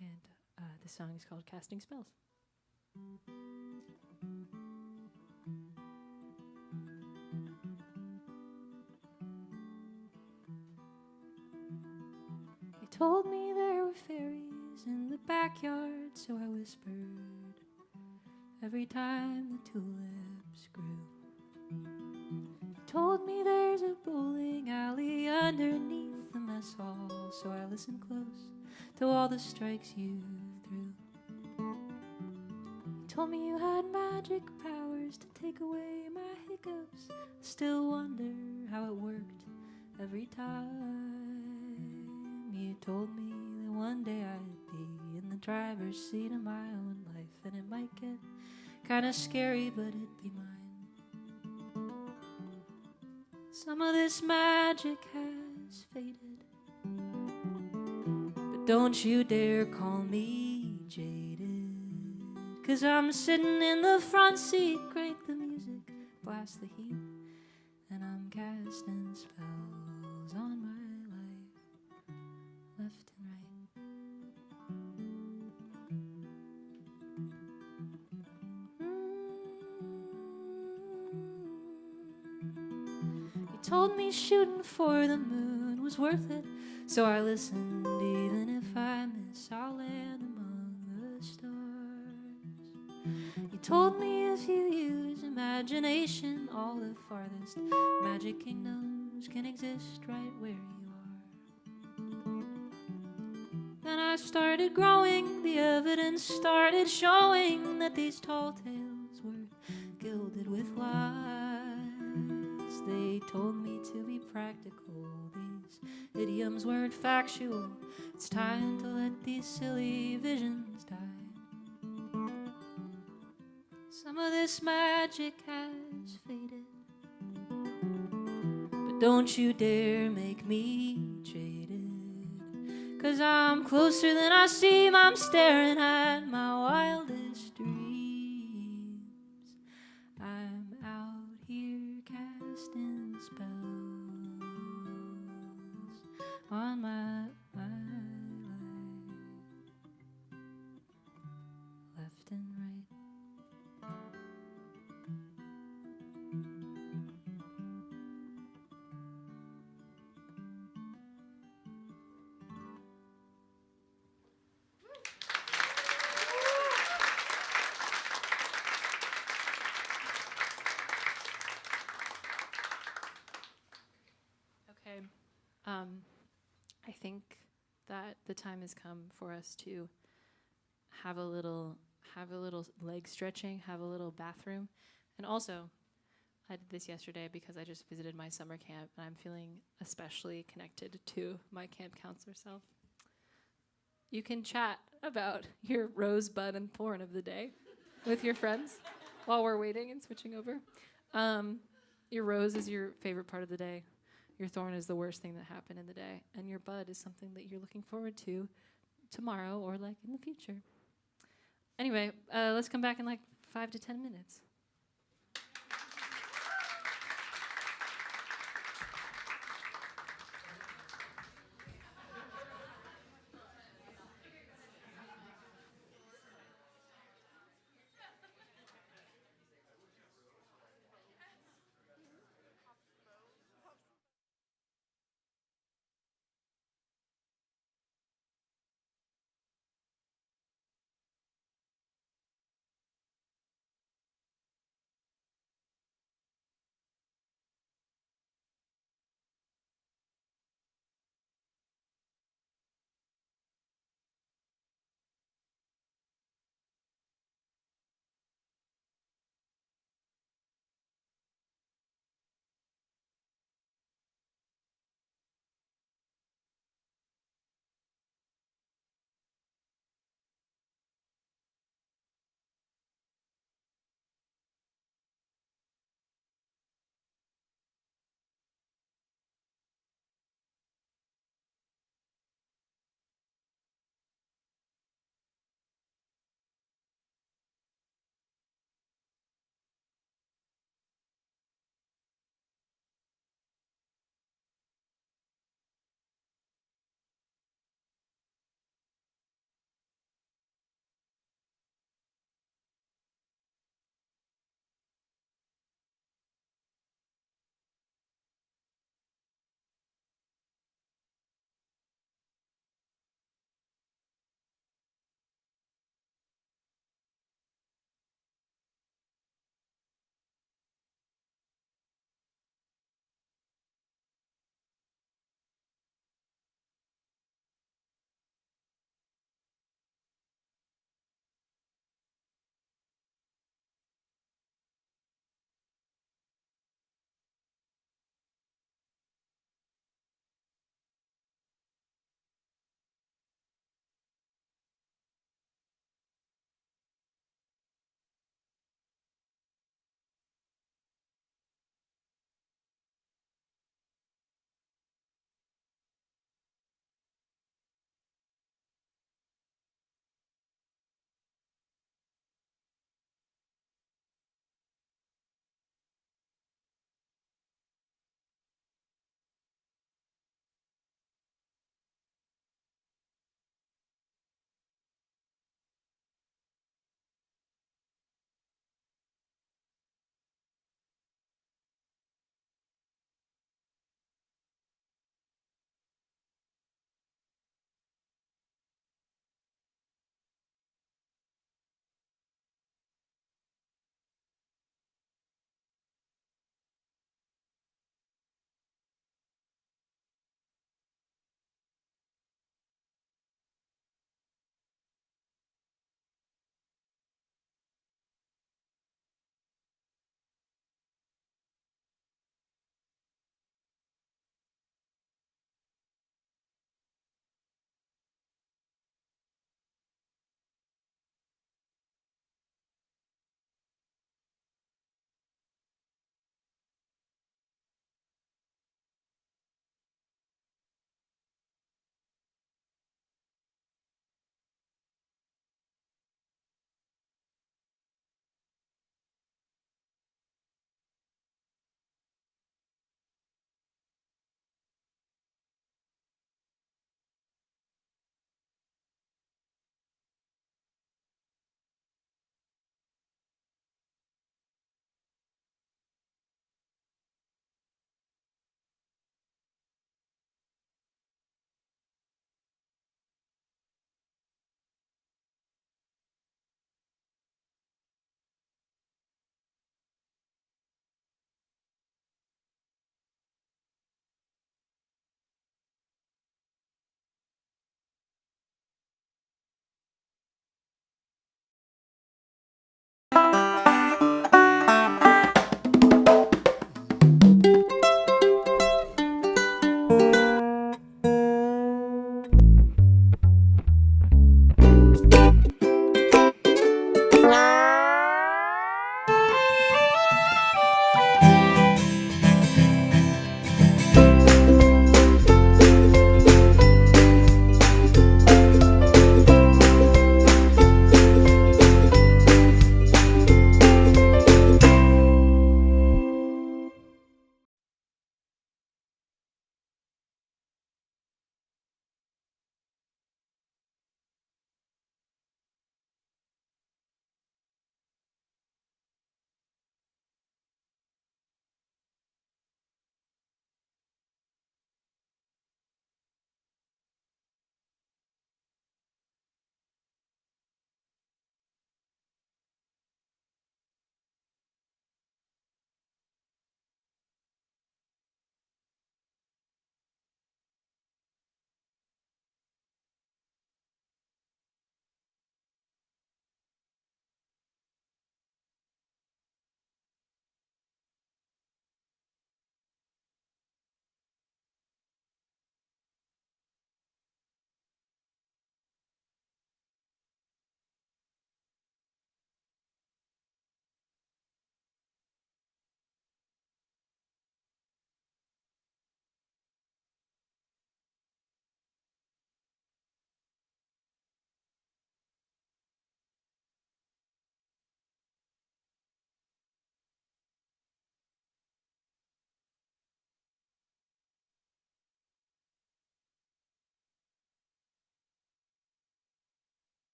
And this song is called Casting Spells. They told me there were fairies in the backyard, so I whispered every time the tulips grew. They told me there's a bowling alley underneath the mess hall, so I listened close to all the strikes you threw. You told me you had magic powers to take away my hiccups. I still wonder how it worked every time. You told me that one day I'd be in the driver's seat of my own life, and it might get kinda scary, but it'd be mine. Some of this magic has faded, but don't you dare call me jaded, 'cause I'm sitting in the front seat, crank the music, blast the heat, and I'm casting spells on my life, left and right. You told me shooting for the moon was worth it, so I listened. Even if I miss, I'll land among the stars. You told me if you use imagination, all the farthest magic kingdoms can exist right where you are. Then I started growing, the evidence started showing that these tall tales were gilded with lies. They told me to be practical, these idioms weren't factual. It's time to let these silly visions die. Some of this magic has faded, but don't you dare make me jaded, 'cause I'm closer than I seem. I'm staring at my wildest dreams. I'm out here casting spells on my life, left and right. Okay. I think that the time has come for us to have a little leg stretching, have a little bathroom. And also, I did this yesterday because I just visited my summer camp, and I'm feeling especially connected to my camp counselor self. You can chat about your rosebud and thorn of the day with your friends while we're waiting and switching over. Your rose is your favorite part of the day. Your thorn is the worst thing that happened in the day. And your bud is something that you're looking forward to tomorrow or like in the future. Anyway, let's come back in like 5 to 10 minutes.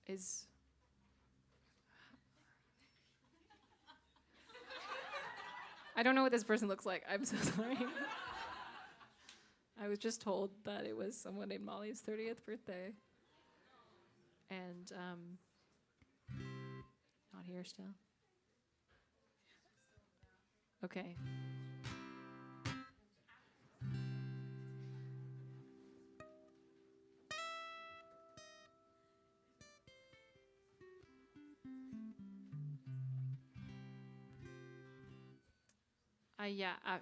Is I don't know what this person looks like. I'm so sorry. I was just told that it was someone named Molly's 30th birthday. And not here still. Okay.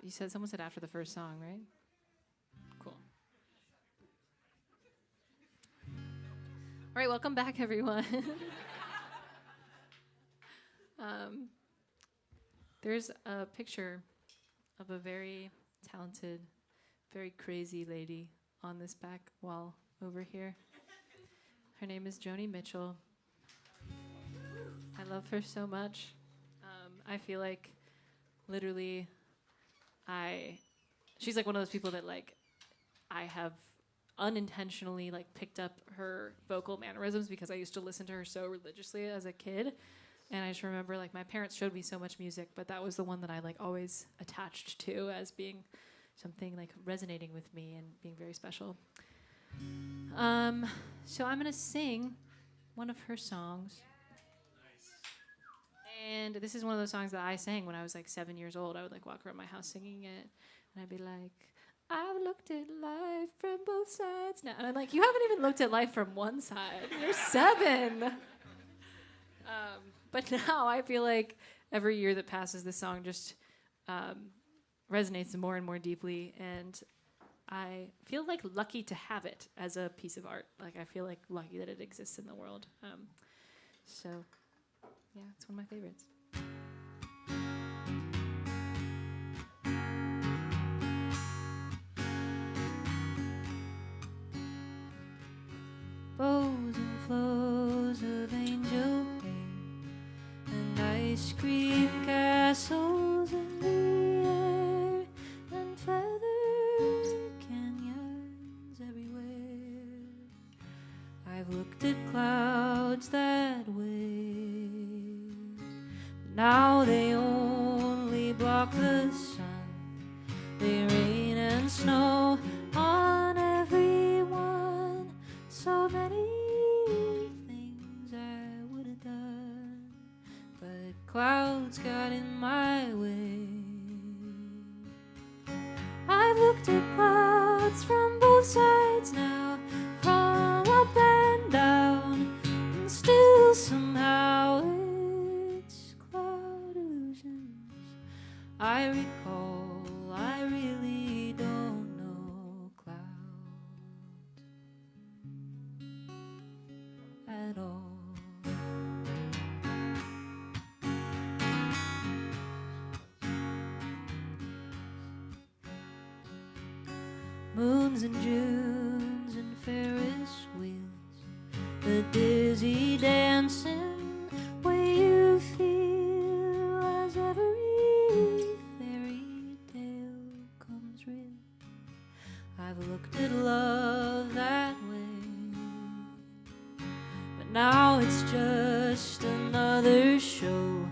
You said someone said after the first song, right? Cool. All right, welcome back, everyone. There's a picture of a very talented, very crazy lady on this back wall over here. Her name is Joni Mitchell. I love her so much. I feel like literally she's like one of those people that like I have unintentionally like picked up her vocal mannerisms because I used to listen to her so religiously as a kid. And I just remember like my parents showed me so much music, but that was the one that I like always attached to as being something like resonating with me and being very special. So I'm gonna sing one of her songs. And this is one of those songs that I sang when I was like 7 years old. I would like walk around my house singing it, and I'd be like, I've looked at life from both sides now. And I'm like, you haven't even looked at life from one side. You're 7. But now I feel like every year that passes, this song just resonates more and more deeply. And I feel like lucky to have it as a piece of art. Like I feel like lucky that it exists in the world. So yeah, it's one of my favorites. Bows and flows of angel hair and ice cream castles in the air and feather canyons everywhere. I've looked at clouds that way, but now they only block the sun. They rain and snow on everyone. So many things I would have done, but clouds got in my way. I've looked at clouds from both sides now, from up and down, and still somehow it's cloud illusions. I recall, I really don't know clouds at all. Moons and Junes and Ferris wheels, the dizzy dancing way you feel as every fairy tale comes real. I've looked at love that way, but now it's just another show.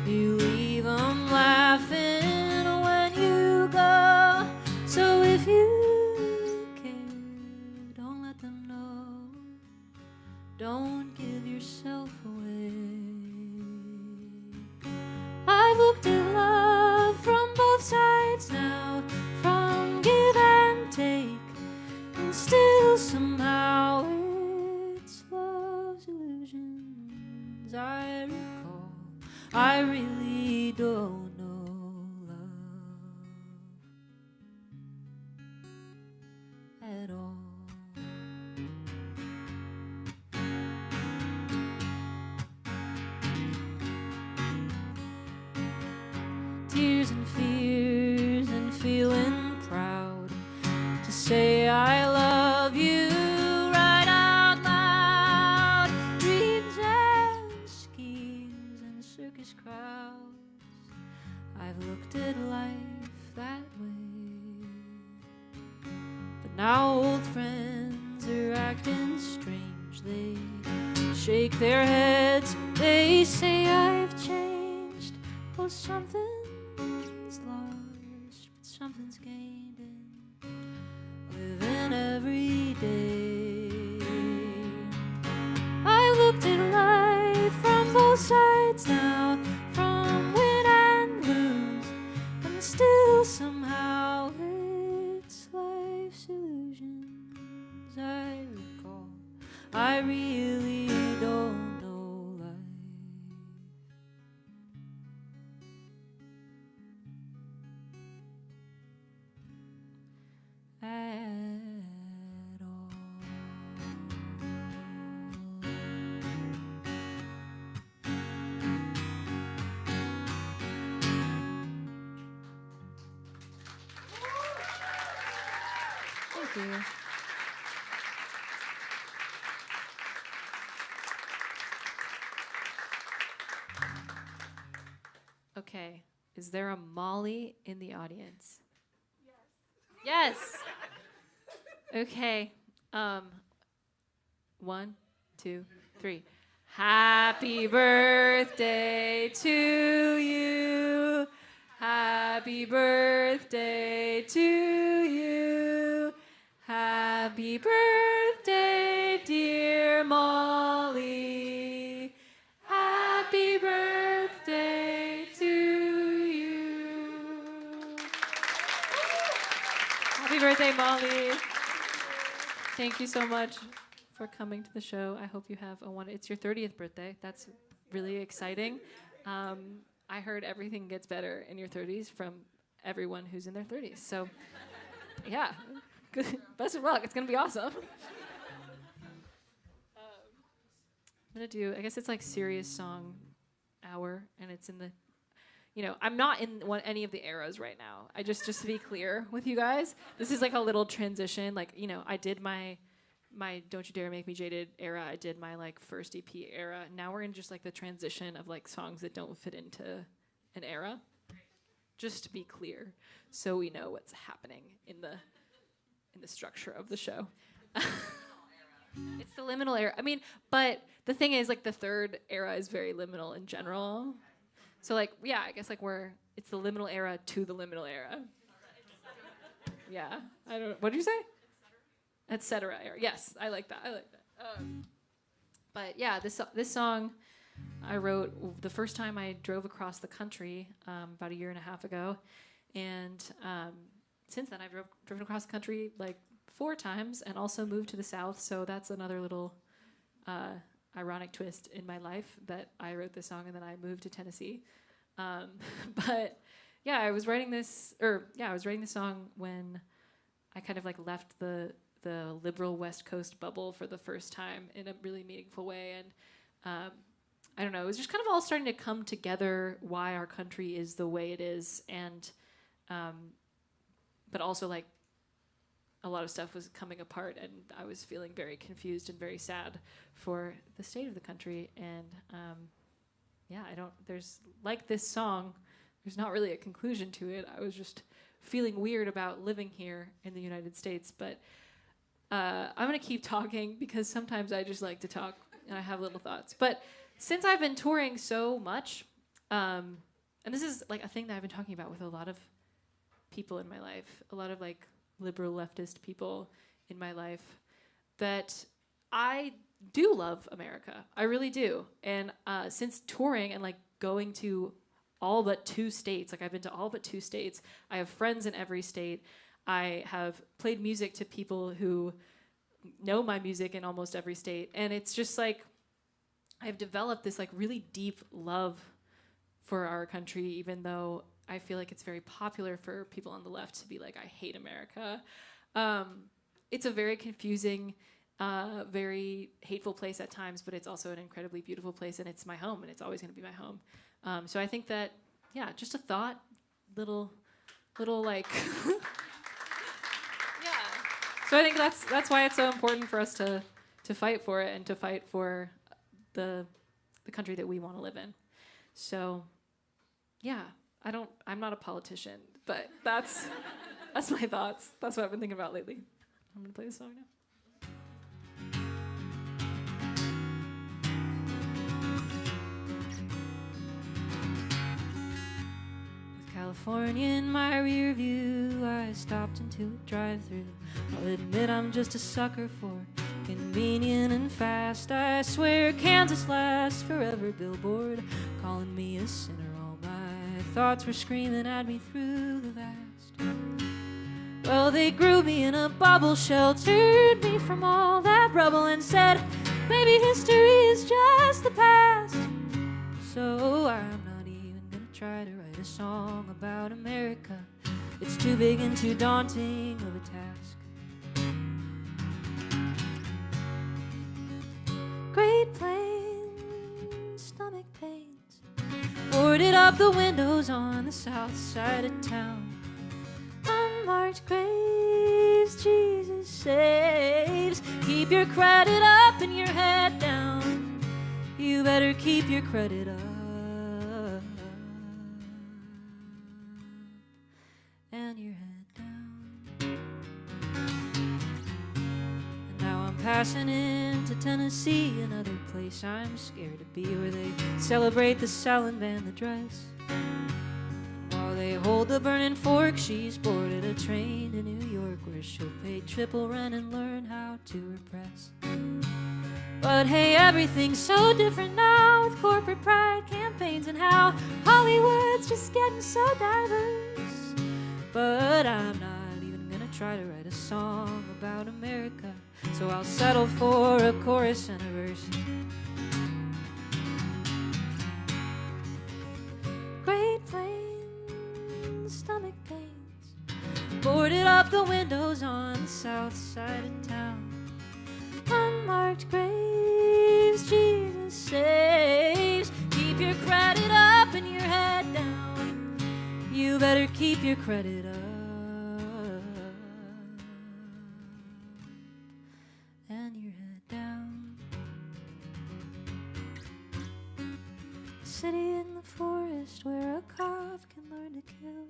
You leave 'em laughing when you go. So if you care, don't let them know. Don't give yourself away. I've looked at love from both sides now, from give and take, and still somehow it's love's illusions I recall. I really don't know love at all. Tears and fears and feeling proud to say I love you right out loud. Dreams and schemes and circus crowds. I've looked at life that way, but now old friends acting strange. They shake their heads, they say I've changed. Well, something's lost, but something's gained within every day. I looked at life from both sides now, from win and lose, and still somehow it's life's illusions I recall. I really don't know life at all. Thank you. Okay, is there a Molly in the audience? Yes. Okay. 1, 2, 3. Happy birthday to you. Happy birthday to you. Happy birthday, dear Molly. Happy birthday to you. Happy birthday, Molly. Thank you so much for coming to the show. I hope you have it's your 30th birthday. That's really exciting. I heard everything gets better in your 30s from everyone who's in their 30s. So, yeah, good. Best of luck. It's going to be awesome. I'm going to do, I guess it's like serious song hour, and it's in the, I'm not in any of the eras right now. I just to be clear with you guys, this is like a little transition. Like, I did my Don't You Dare Make Me Jaded era. I did my like first EP era. Now we're in just like the transition of like songs that don't fit into an era. Just to be clear, so we know what's happening in the structure of the show. It's the liminal era. I mean, but the thing is, like, the third era is very liminal in general. So, like, yeah, I guess, like, it's the liminal era to the liminal era. Yeah. What did you say? Et cetera era. Yes, I like that. But, yeah, this song I wrote the first time I drove across the country about 1.5 years ago. And since then, I've driven across the country, like, 4 times, and also moved to the South, so that's another little ironic twist in my life that I wrote this song and then I moved to Tennessee. But yeah, I was writing this song when I kind of like left the liberal West Coast bubble for the first time in a really meaningful way, and I don't know, it was just kind of all starting to come together why our country is the way it is, and but also like a lot of stuff was coming apart, and I was feeling very confused and very sad for the state of the country. And yeah, there's like this song, there's not really a conclusion to it. I was just feeling weird about living here in the United States. But I'm going to keep talking because sometimes I just like to talk and I have little thoughts. But since I've been touring so much, and this is like a thing that I've been talking about with a lot of people in my life, a lot of like liberal leftist people in my life, that I do love America. I really do. And since touring and like going to all but 2 states, like I've been to all but 2 states, I have friends in every state. I have played music to people who know my music in almost every state. And it's just like, I've developed this like really deep love for our country, even though I feel like it's very popular for people on the left to be like, I hate America. It's a very confusing, very hateful place at times, but it's also an incredibly beautiful place, and it's my home, and it's always going to be my home. So I think that, yeah, just a thought, little like, yeah. So I think that's why it's so important for us to fight for it and to fight for the country that we want to live in. So, yeah. I'm not a politician, but that's my thoughts. That's what I've been thinking about lately. I'm gonna play this song now. California in my rear view. I stopped into a drive-thru. I'll admit I'm just a sucker for convenient and fast. I swear Kansas lasts forever. Billboard calling me a sinner. All my thoughts were screaming at me through the vast. Well, they grew me in a bubble, sheltered me from all that rubble, and said, maybe history is just the past. So I'm not even gonna try to write a song about America. It's too big and too daunting of a task. Great Plains, stomach pains, boarded up the windows on the south side of town. Unmarked graves, Jesus saves. Keep your credit up and your head down. You better keep your credit up and your head down. And now I'm passing into Tennessee, another place I'm scared to be, where they celebrate the Salad and the dress. While they hold the burning fork, she's boarded a train to New York, where she'll pay triple rent and learn how to repress. But hey, everything's so different now, with corporate pride campaigns and how Hollywood's just getting so diverse. But I'm not even gonna try to write a song about America, so I'll settle for a chorus and a verse. Great Plains, stomach pains, boarded up the windows on the south side of town. Unmarked graves, Jesus saves. Keep your credit up and your head down. You better keep your credit up and your head down. City in the forest where a cop can learn to kill.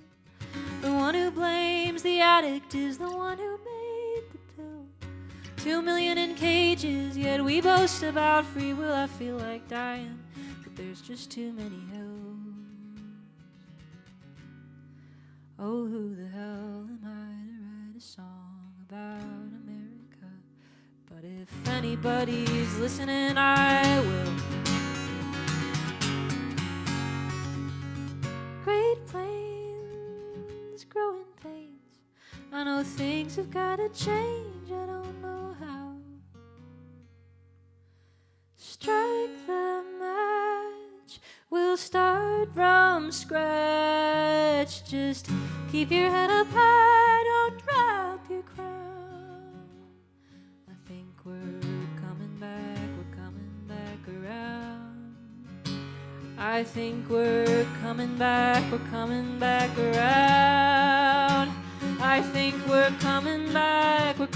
The one who blames the addict is the one who made the pill. 2 million in cages, yet we boast about free will. I feel like dying, but there's just too many hills. Oh, who the hell am I to write a song about America? But if anybody's listening, I will. Great Plains, growing pains. I know things have gotta change, I don't know how. Strike the match, we'll start from scratch. Just keep your head up high, don't drop your crown. I think we're coming back around. I think we're coming back around. I think we're coming back around.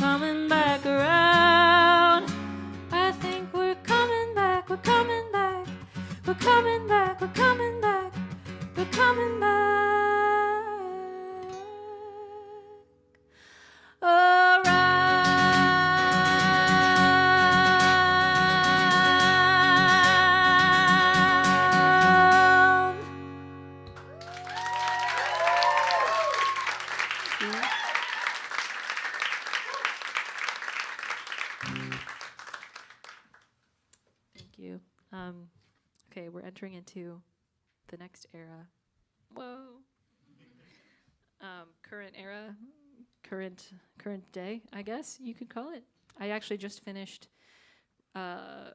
I think we're coming back around. Thank you. Okay, we're entering into the next era. Whoa. Current era, current day, I guess you could call it. I actually just finished the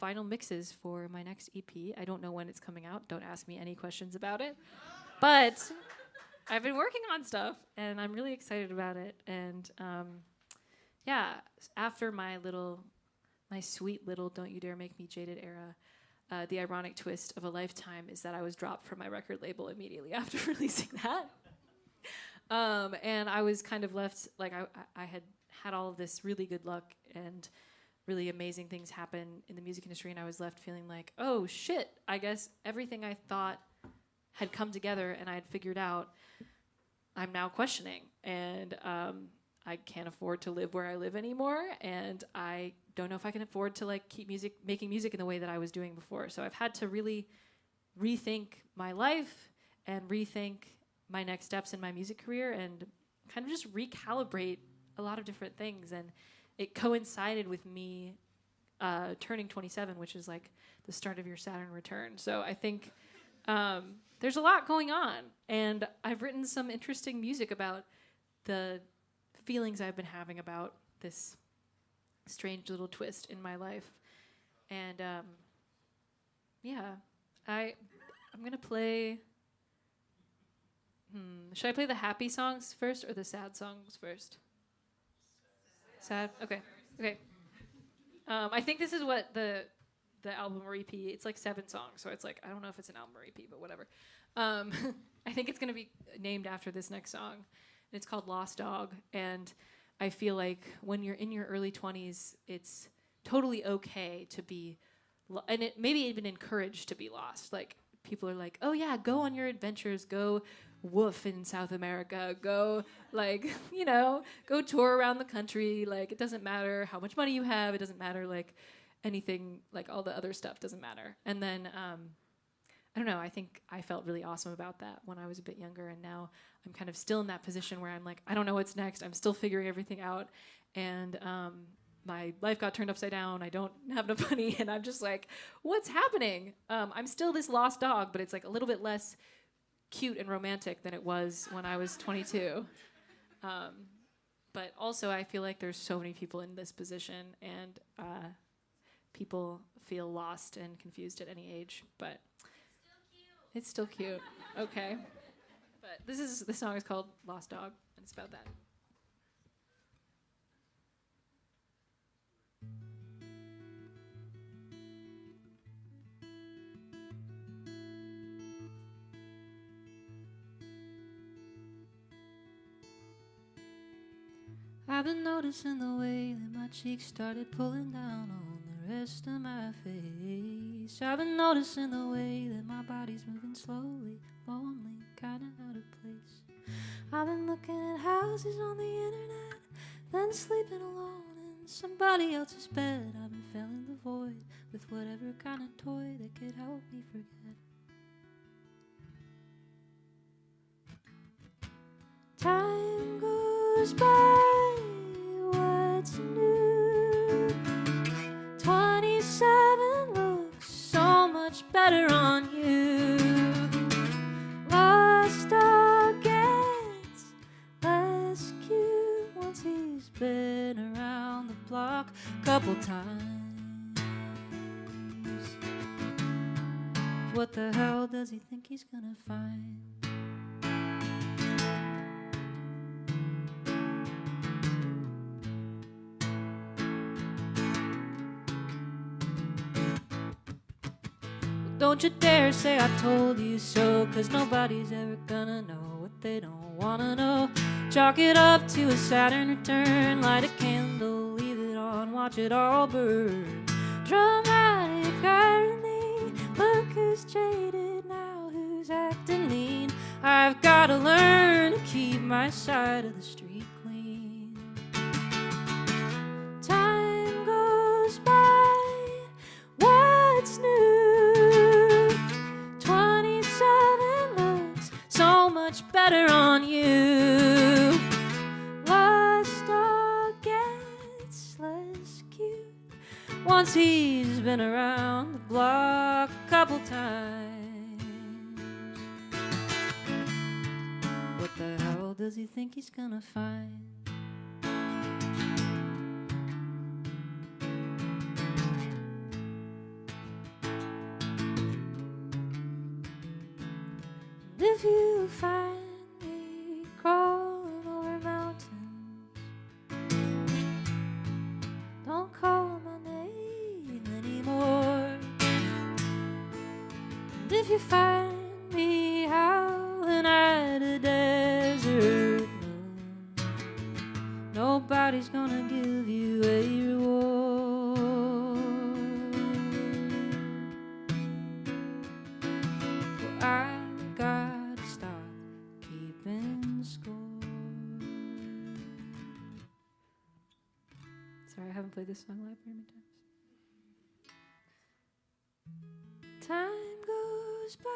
final mixes for my next EP. I don't know when it's coming out. Don't ask me any questions about it. But I've been working on stuff, and I'm really excited about it. And yeah, after my sweet little Don't You Dare Make Me Jaded era, the ironic twist of a lifetime is that I was dropped from my record label immediately after releasing that. And I was kind of left, like I had all of this really good luck and really amazing things happen in the music industry, and I was left feeling like, oh shit, I guess everything I thought had come together and I had figured out, I'm now questioning. And I can't afford to live where I live anymore, and I don't know if I can afford to like keep making music in the way that I was doing before. So I've had to really rethink my life and rethink my next steps in my music career and kind of just recalibrate a lot of different things. And it coincided with me turning 27, which is like the start of your Saturn return. So I think there's a lot going on, and I've written some interesting music about the feelings I've been having about this strange little twist in my life. And I'm gonna play. Should I play the happy songs first or the sad songs first? Sad. Okay. I think this is what the album or EP. It's like 7 songs, so it's like I don't know if it's an album or EP, but whatever. I think it's gonna be named after this next song. It's called Lost Dog, and I feel like when you're in your early 20s, it's totally okay to be, and it maybe even encouraged to be lost. Like people are like, oh yeah, go on your adventures, go woof in South America, go like, go tour around the country. Like it doesn't matter how much money you have, it doesn't matter like anything, like all the other stuff doesn't matter. And then I don't know, I think I felt really awesome about that when I was a bit younger, and now I'm kind of still in that position where I'm like, I don't know what's next. I'm still figuring everything out, and my life got turned upside down. I don't have enough money, and I'm just like, what's happening? I'm still this lost dog, but it's like a little bit less cute and romantic than it was when I was 22. But also, I feel like there's so many people in this position, and people feel lost and confused at any age, but it's still cute. Okay. But this song is called Lost Dog, and it's about that. I've been noticing the way that my cheeks started pulling down on the rest of my face. I've been noticing the way that my body's moving slowly, lonely, kinda out of place. I've been looking at houses on the internet, then sleeping alone in somebody else's bed. I've been filling the void with whatever kind of toy that could help me forget. Time goes by, what's new? 27 looks so much better on you. Lost dog gets less cute once he's been around the block a couple times. What the hell does he think he's gonna find? Don't you dare say I told you so, 'cause nobody's ever gonna know what they don't wanna know. Chalk it up to a Saturn return, light a candle, leave it on, watch it all burn. Dramatic irony, look who's jaded now, who's acting mean. I've gotta learn to keep my side of the street clean. Time goes by, what's new? So much better on you. Lost dog gets less cute once he's been around the block a couple times. What the hell does he think he's gonna find? If you find me crawling over mountains, don't call my name anymore. And if you find me howling at a desert moon, nobody's gonna give you a reward. Well, I gotta stop keeping score. Sorry, I haven't played this song live very many times. Time goes by,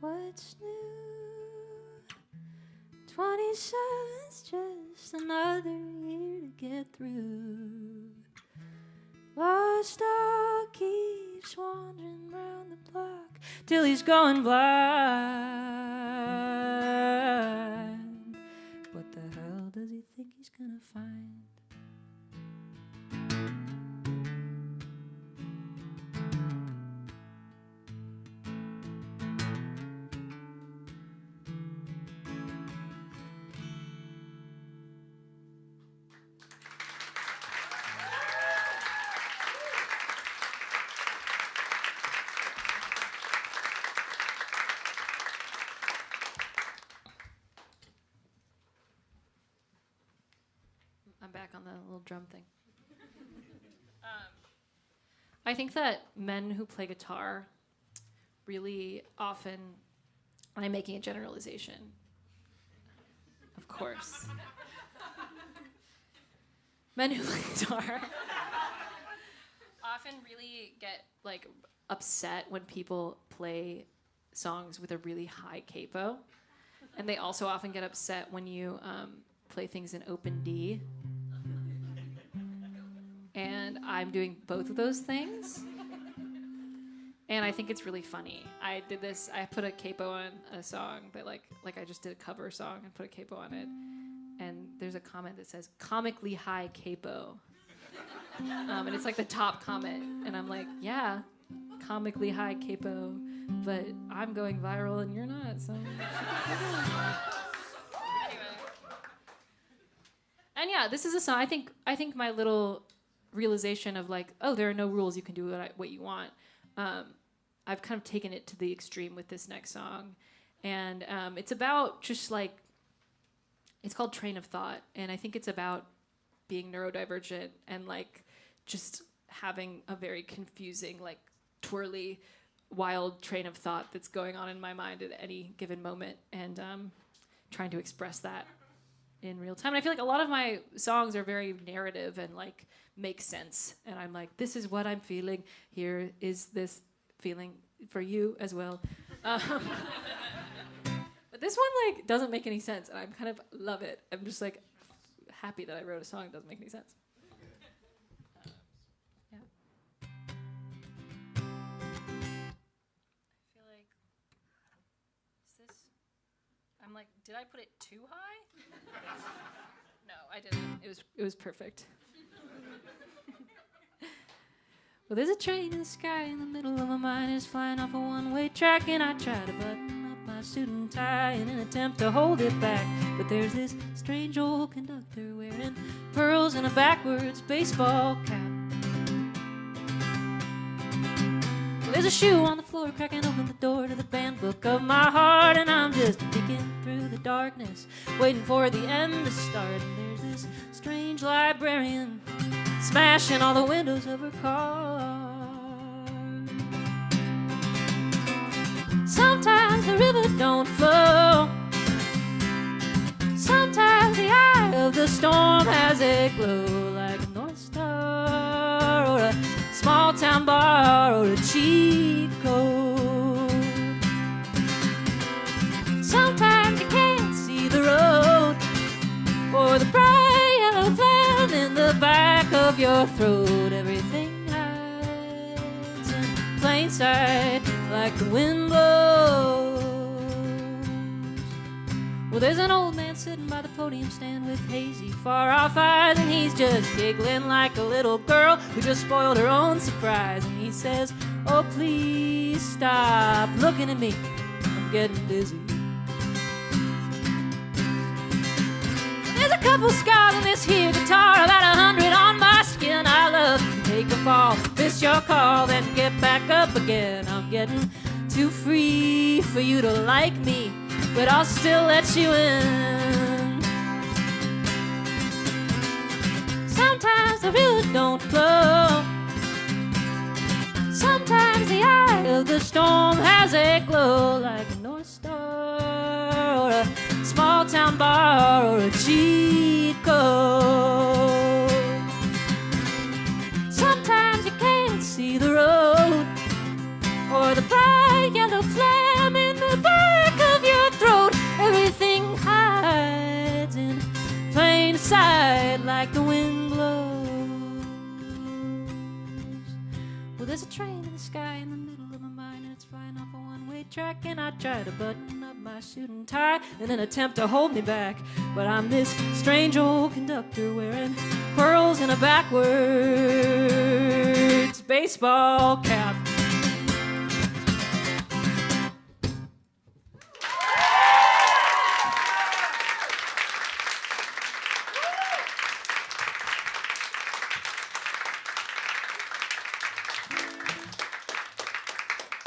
what's new? 27's just another year to get through. Lost dog keeps wandering round the block till he's going blind. What the hell does he think he's gonna find? I'm back on the little drum thing. I think that men who play guitar really often, I'm making a generalization, of course. Men who play guitar often really get like upset when people play songs with a really high capo, and they also often get upset when you play things in open D. And I'm doing both of those things. And I think it's really funny. I did this, I put a capo on a song that like I just did a cover song and put a capo on it. And there's a comment that says, comically high capo. And it's like the top comment. And I'm like, yeah, comically high capo, but I'm going viral and you're not, so. And yeah, this is a song, I think my little realization of like, oh, there are no rules, you can do what you want. I've kind of taken it to the extreme with this next song. And it's about just like, it's called Train of Thought. And I think it's about being neurodivergent and like just having a very confusing, like twirly, wild train of thought that's going on in my mind at any given moment. And trying to express that in real time. And I feel like a lot of my songs are very narrative and like make sense. And I'm like, this is what I'm feeling. Here is this feeling for you as well. But this one like doesn't make any sense, and I kind of love it. I'm just like happy that I wrote a song that doesn't make any sense. Yeah. I feel like is this? I'm like, did I put it too high? No, I didn't. It was perfect. Well, there's a train in the sky in the middle of my mind is flying off a one-way track, and I try to button up my suit and tie in an attempt to hold it back. But there's this strange old conductor wearing pearls and a backwards baseball cap. Well, there's a shoe on the floor cracking open the door to the band book of my heart, and I'm just peeking through the darkness, waiting for the end to start. And there's this strange librarian smashing all the windows of her car. Sometimes the river don't flow. Sometimes the eye of the storm has a glow like a North Star or a small town bar or a cheat code. Sometimes you can't see the road or the bright yellow flame in the back of your throat. Everything hides in plain sight like the wind blows. Well, there's an old man sitting by the podium stand with hazy, far-off eyes, and he's just giggling like a little girl who just spoiled her own surprise. And he says, oh, please stop looking at me, I'm getting dizzy. There's a couple scars on this here guitar, about 100 on my skin. I love to take a fall, miss your call, then get back up again. I'm getting too free for you to like me, but I'll still let you in. Sometimes the river don't flow. Sometimes the eye of the storm has a glow like a North Star or a small town bar or a cheat code. Sometimes you can't see the road or the bright yellow flame in the back of your throat. Everything hides side like the wind blows. Well, there's a train in the sky in the middle of my mind, and it's flying off a one-way track, and I try to button up my suit and tie in an attempt to hold me back, but I'm this strange old conductor wearing pearls and a backwards baseball cap.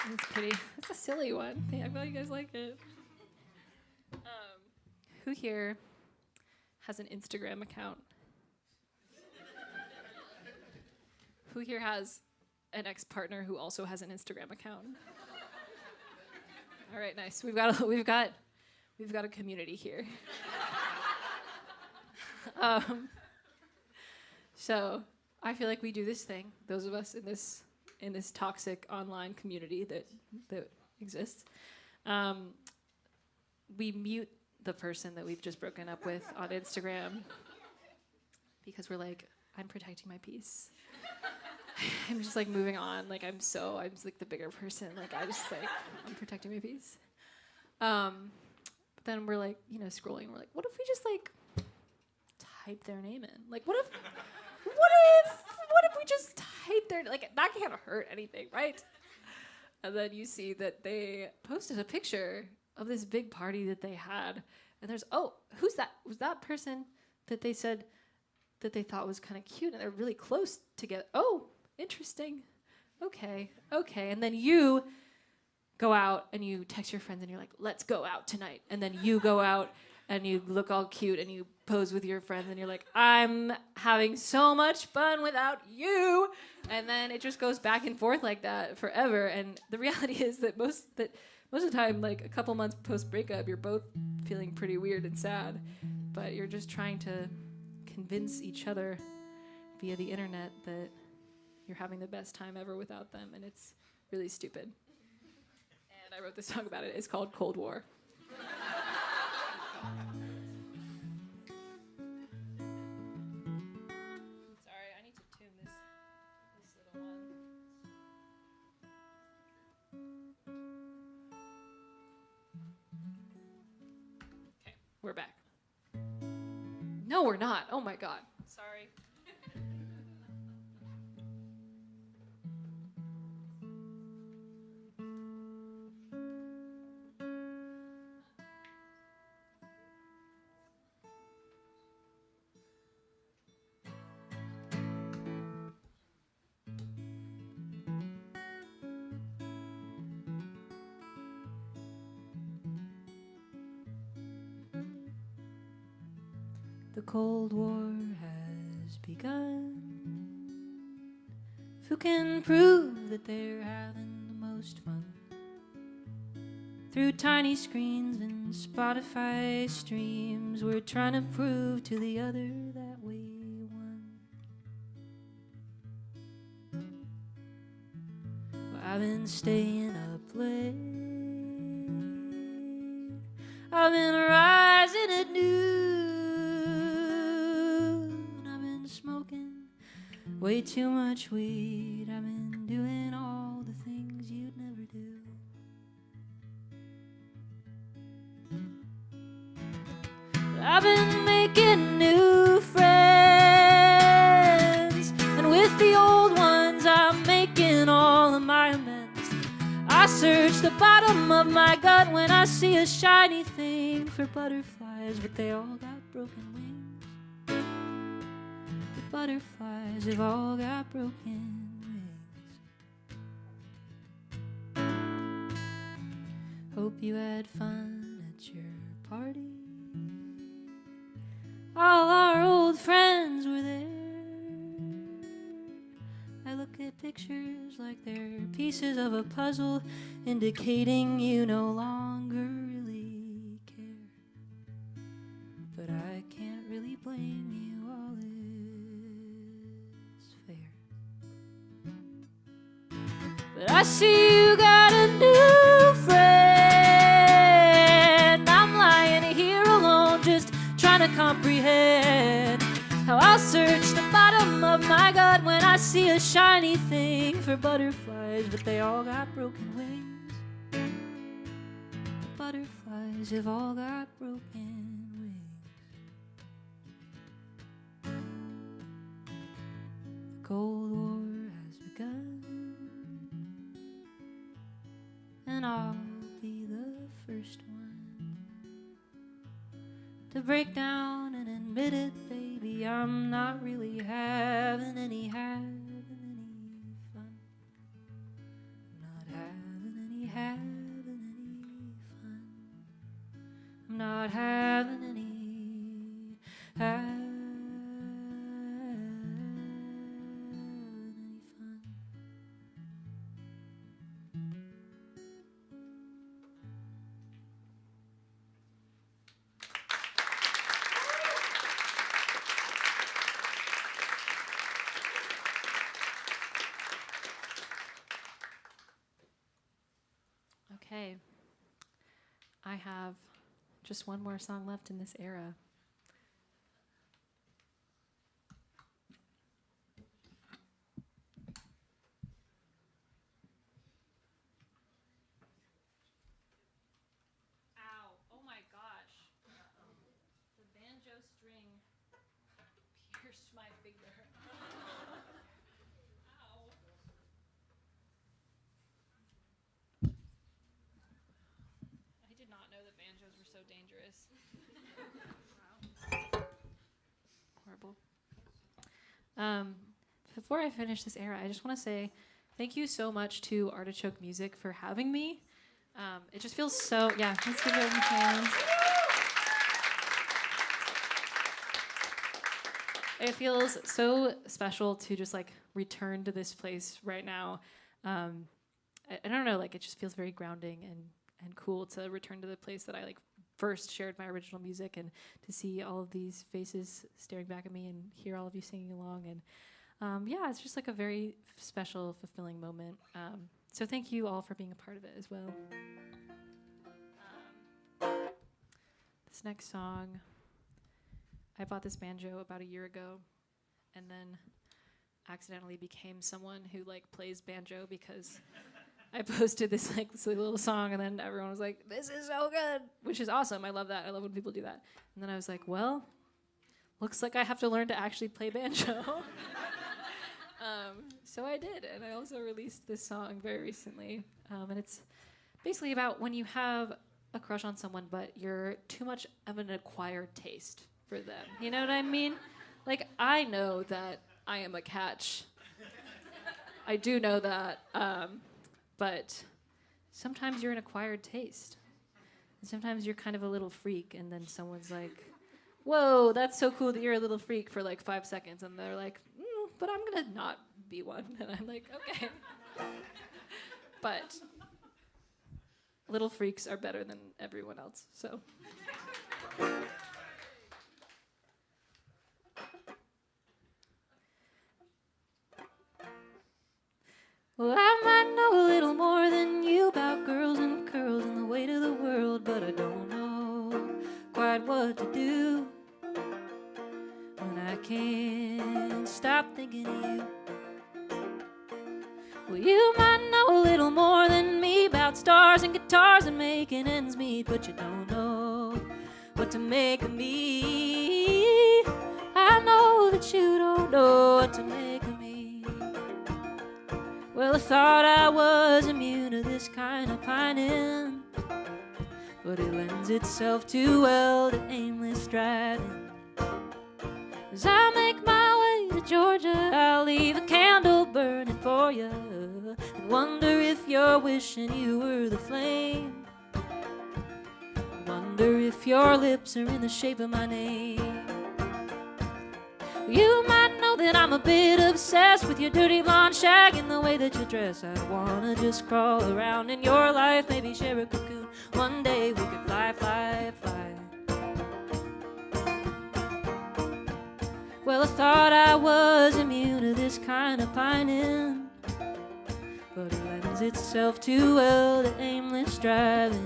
That's pretty. That's a silly one. Yeah, I feel you guys like it. Who here has an Instagram account? Who here has an ex-partner who also has an Instagram account? All right, nice. We've got a community here. So I feel like we do this thing. Those of us in this toxic online community that exists, we mute the person that we've just broken up with on Instagram because we're like, I'm protecting my peace. I'm just like moving on. Like I'm just like the bigger person. Like I'm protecting my peace. But then we're like, scrolling. We're like, what if we just like type their name in? Like what if we just type their, like that can't hurt anything, right? And then you see that they posted a picture of this big party that they had, and there's, who's that? Was that person that they said that they thought was kind of cute, and they're really close together? Oh, interesting. Okay. And then you go out and you text your friends and you're like, let's go out tonight. And then you go out and you look all cute and you pose with your friends and you're like, I'm having so much fun without you. And then it just goes back and forth like that forever. And the reality is that most of the time, like a couple months post breakup, you're both feeling pretty weird and sad, but you're just trying to convince each other via the internet that you're having the best time ever without them, and it's really stupid. And I wrote this song about it. It's called Cold War. Sorry, I need to tune this little one. Okay, we're back. No, we're not. Oh my God. Sorry. The Cold War has begun. Who can prove that they're having the most fun? Through tiny screens and Spotify streams, we're trying to prove to the other that we won. Well, I've been staying up late. I've been rising at noon. Way too much weed. I've been doing all the things you'd never do. But I've been making new friends, and with the old ones I'm making all of my amends. I search the bottom of my gut when I see a shiny thing for butterflies, but they all got broken wings. Butterflies have all got broken wings. Hope you had fun at your party. All our old friends were there. I look at pictures like they're pieces of a puzzle, indicating you no longer really care. But I can't really blame you. All but I see you got a new friend. I'm lying here alone, just trying to comprehend. search the bottom of my gut when I see a shiny thing for butterflies, but they all got broken wings. Butterflies have all got broken wings. The Cold War has begun, and I'll be the first one to break down and admit it, baby. I'm not really having any fun. Not having any fun. I'm not having any fun. Okay, I have just one more song left in this era. Ow. Oh my gosh. The banjo string pierced my finger. Ow. I did not know that banjos were so dangerous. Horrible. Before I finish this era, I just want to say thank you so much to Artichoke Music for having me. It just feels so, yeah, let's give it a hand. It feels so special to just like return to this place right now. I don't know, like it just feels very grounding and cool to return to the place that I like first shared my original music, and to see all of these faces staring back at me and hear all of you singing along. And yeah, it's just like a very special, fulfilling moment. So thank you all for being a part of it as well. This next song, I bought this banjo about a year ago, and then accidentally became someone who like plays banjo because I posted this like silly little song, and then everyone was like, "This is so good," which is awesome. I love that. I love when people do that. And then I was like, well, looks like I have to learn to actually play banjo. So I did, and I also released this song very recently. And it's basically about when you have a crush on someone, but you're too much of an acquired taste for them. You know what I mean? Like, I know that I am a catch. I do know that. But sometimes you're an acquired taste. And sometimes you're kind of a little freak, and then someone's like, whoa, that's so cool that you're a little freak for like 5 seconds. And they're like, but I'm going to not be one. And I'm like, okay. But little freaks are better than everyone else, so. Well, I might know a little more than you about girls and curls and the weight of the world, but I don't know quite what to do when I can't stop thinking of you. Well, you might know a little more than me about stars and guitars and making ends meet, but you don't know what to make of me. I know that you don't know what to make of me. Well, I thought I was immune to this kind of pining, but it lends itself too well to aimless driving. As I make my way to Georgia, I'll leave a candle burning for you and wonder if you're wishing you were the flame. Wonder if your lips are in the shape of my name. You might know that I'm a bit obsessed with your dirty blonde shag and the way that you dress. I wanna just crawl around in your life, maybe share a cocoon. One day we could fly, fly, fly. Well, I thought I was immune to this kind of pining, but it lends itself too well to aimless driving.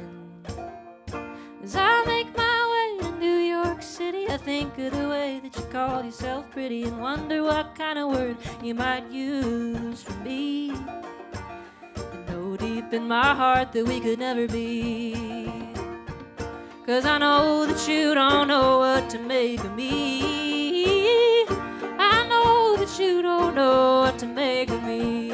As I make my way to New York City, city, I think of the way that you call yourself pretty and wonder what kind of word you might use for me. I know deep in my heart that we could never be, 'cause I know that you don't know what to make of me. I know that you don't know what to make of me.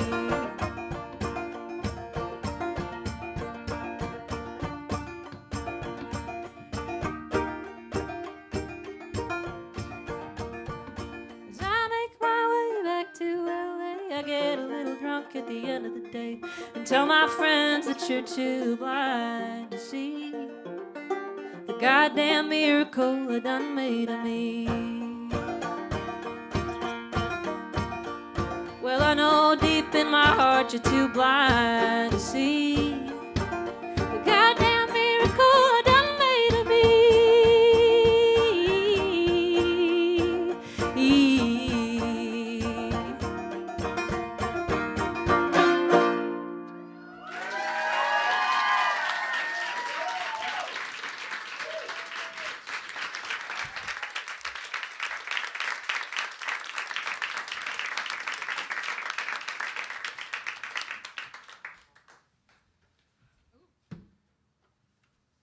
As I make my way back to LA, I get a little drunk at the end of the day and tell my friends that you're too blind to see the goddamn miracle I done made of me. Well, I know deep in my heart you're too blind to see the goddamn miracle I done made of me.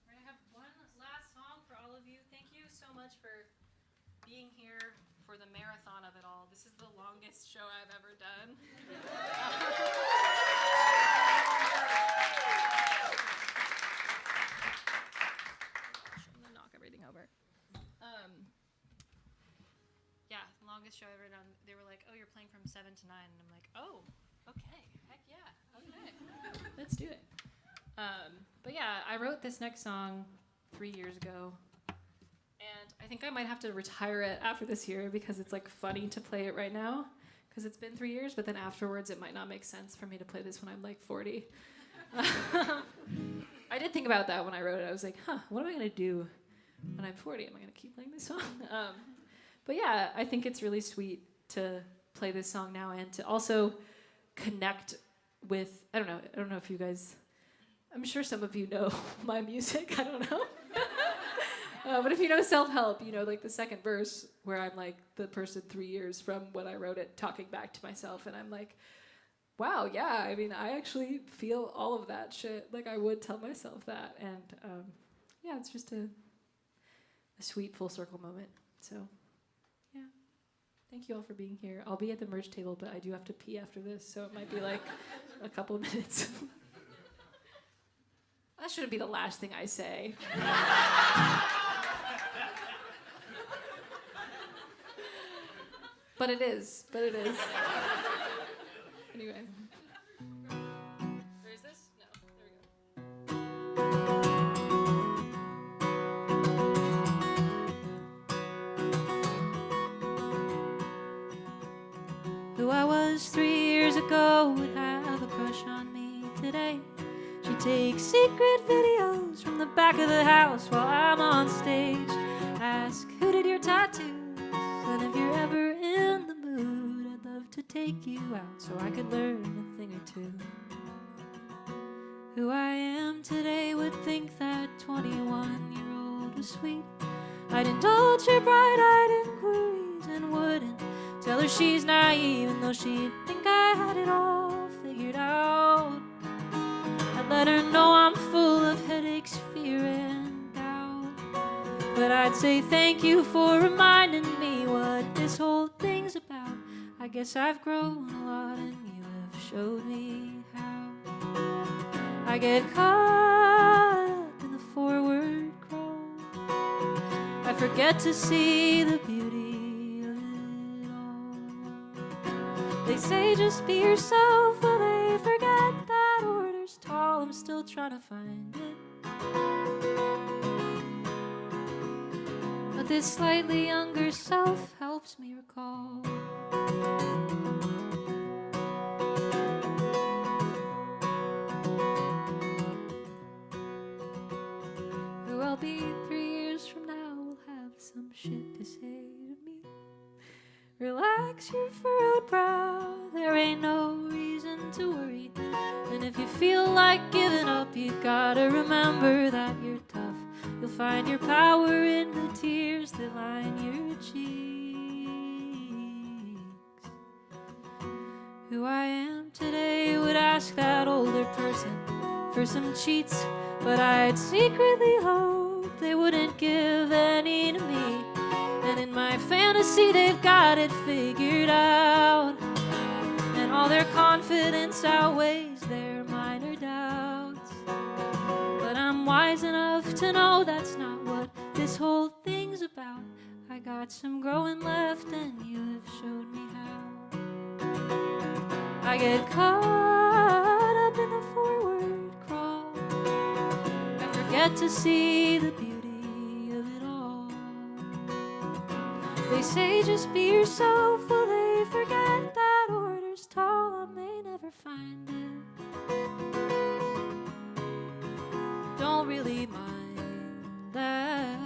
I have one last song for all of you. Thank you so much for being here for the marathon of it all. This is the longest show I've ever done. I'm gonna knock everything over. Yeah, longest show I've ever done. They were like, "Oh, you're playing from 7 to 9," and I'm like, "Oh, okay, heck yeah, okay, let's do it." But yeah, I wrote this next song 3 years ago, and I think I might have to retire it after this year because it's like funny to play it right now because it's been 3 years, but then afterwards it might not make sense for me to play this when I'm like 40. I did think about that when I wrote it. I was like, what am I gonna do when I'm 40? Am I gonna keep playing this song? But yeah, I think it's really sweet to play this song now and to also connect with, I don't know if you guys, I'm sure some of you know my music, I don't know. But if you know Self-Help, you know like the second verse where I'm like the person 3 years from when I wrote it talking back to myself, and I'm like, wow, yeah, I mean, I actually feel all of that shit. Like I would tell myself that, and yeah, it's just a sweet full circle moment, so. Thank you all for being here. I'll be at the merch table, but I do have to pee after this, so it might be like a couple of minutes. That shouldn't be the last thing I say. But it is. Anyway. Or is this? No, there we go. Who I was 3 years ago would have a crush on me today. She takes secret videos from the back of the house while I'm on stage. Ask, who did your tattoos? And if you're ever in the mood, I'd love to take you out so I could learn a thing or two. Who I am today would think that 21-year-old was sweet. I'd indulge her bright-eyed inquiries and wouldn't tell her she's naive, even though she'd think I had it all figured out. I'd let her know I'm full of headaches, fear, and doubt. But I'd say thank you for reminding me what this whole thing's about. I guess I've grown a lot and you have showed me how. I get caught up in the forward crawl. I forget to see the beauty of it all. They say just be yourself, well they forget that order's tall. I'm still trying to find it. But this slightly younger self helps me recall. Who I'll be 3 years from now will have some shit to say to me. Relax your furrowed brow, there ain't no reason to worry. And if you feel like giving up, you gotta remember that you're tough. You'll find your power in the tears that line your cheeks. Who I am today would ask that older person for some cheats, but I'd secretly hope they wouldn't give any to me. And in my fantasy they've got it figured out, and all their confidence outweighs their minor doubts. But I'm wise enough to know that's not what this whole thing's about. I got some growing left and you have showed me how. I get caught up in the forward crawl. I forget to see the beauty of it all. They say just be yourself, well they forget that order's tall. I may never find it. Don't really mind that,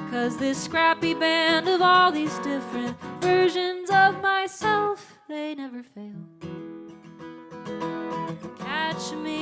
'cause this scrappy band of all these different versions of myself, they never fail. Catch me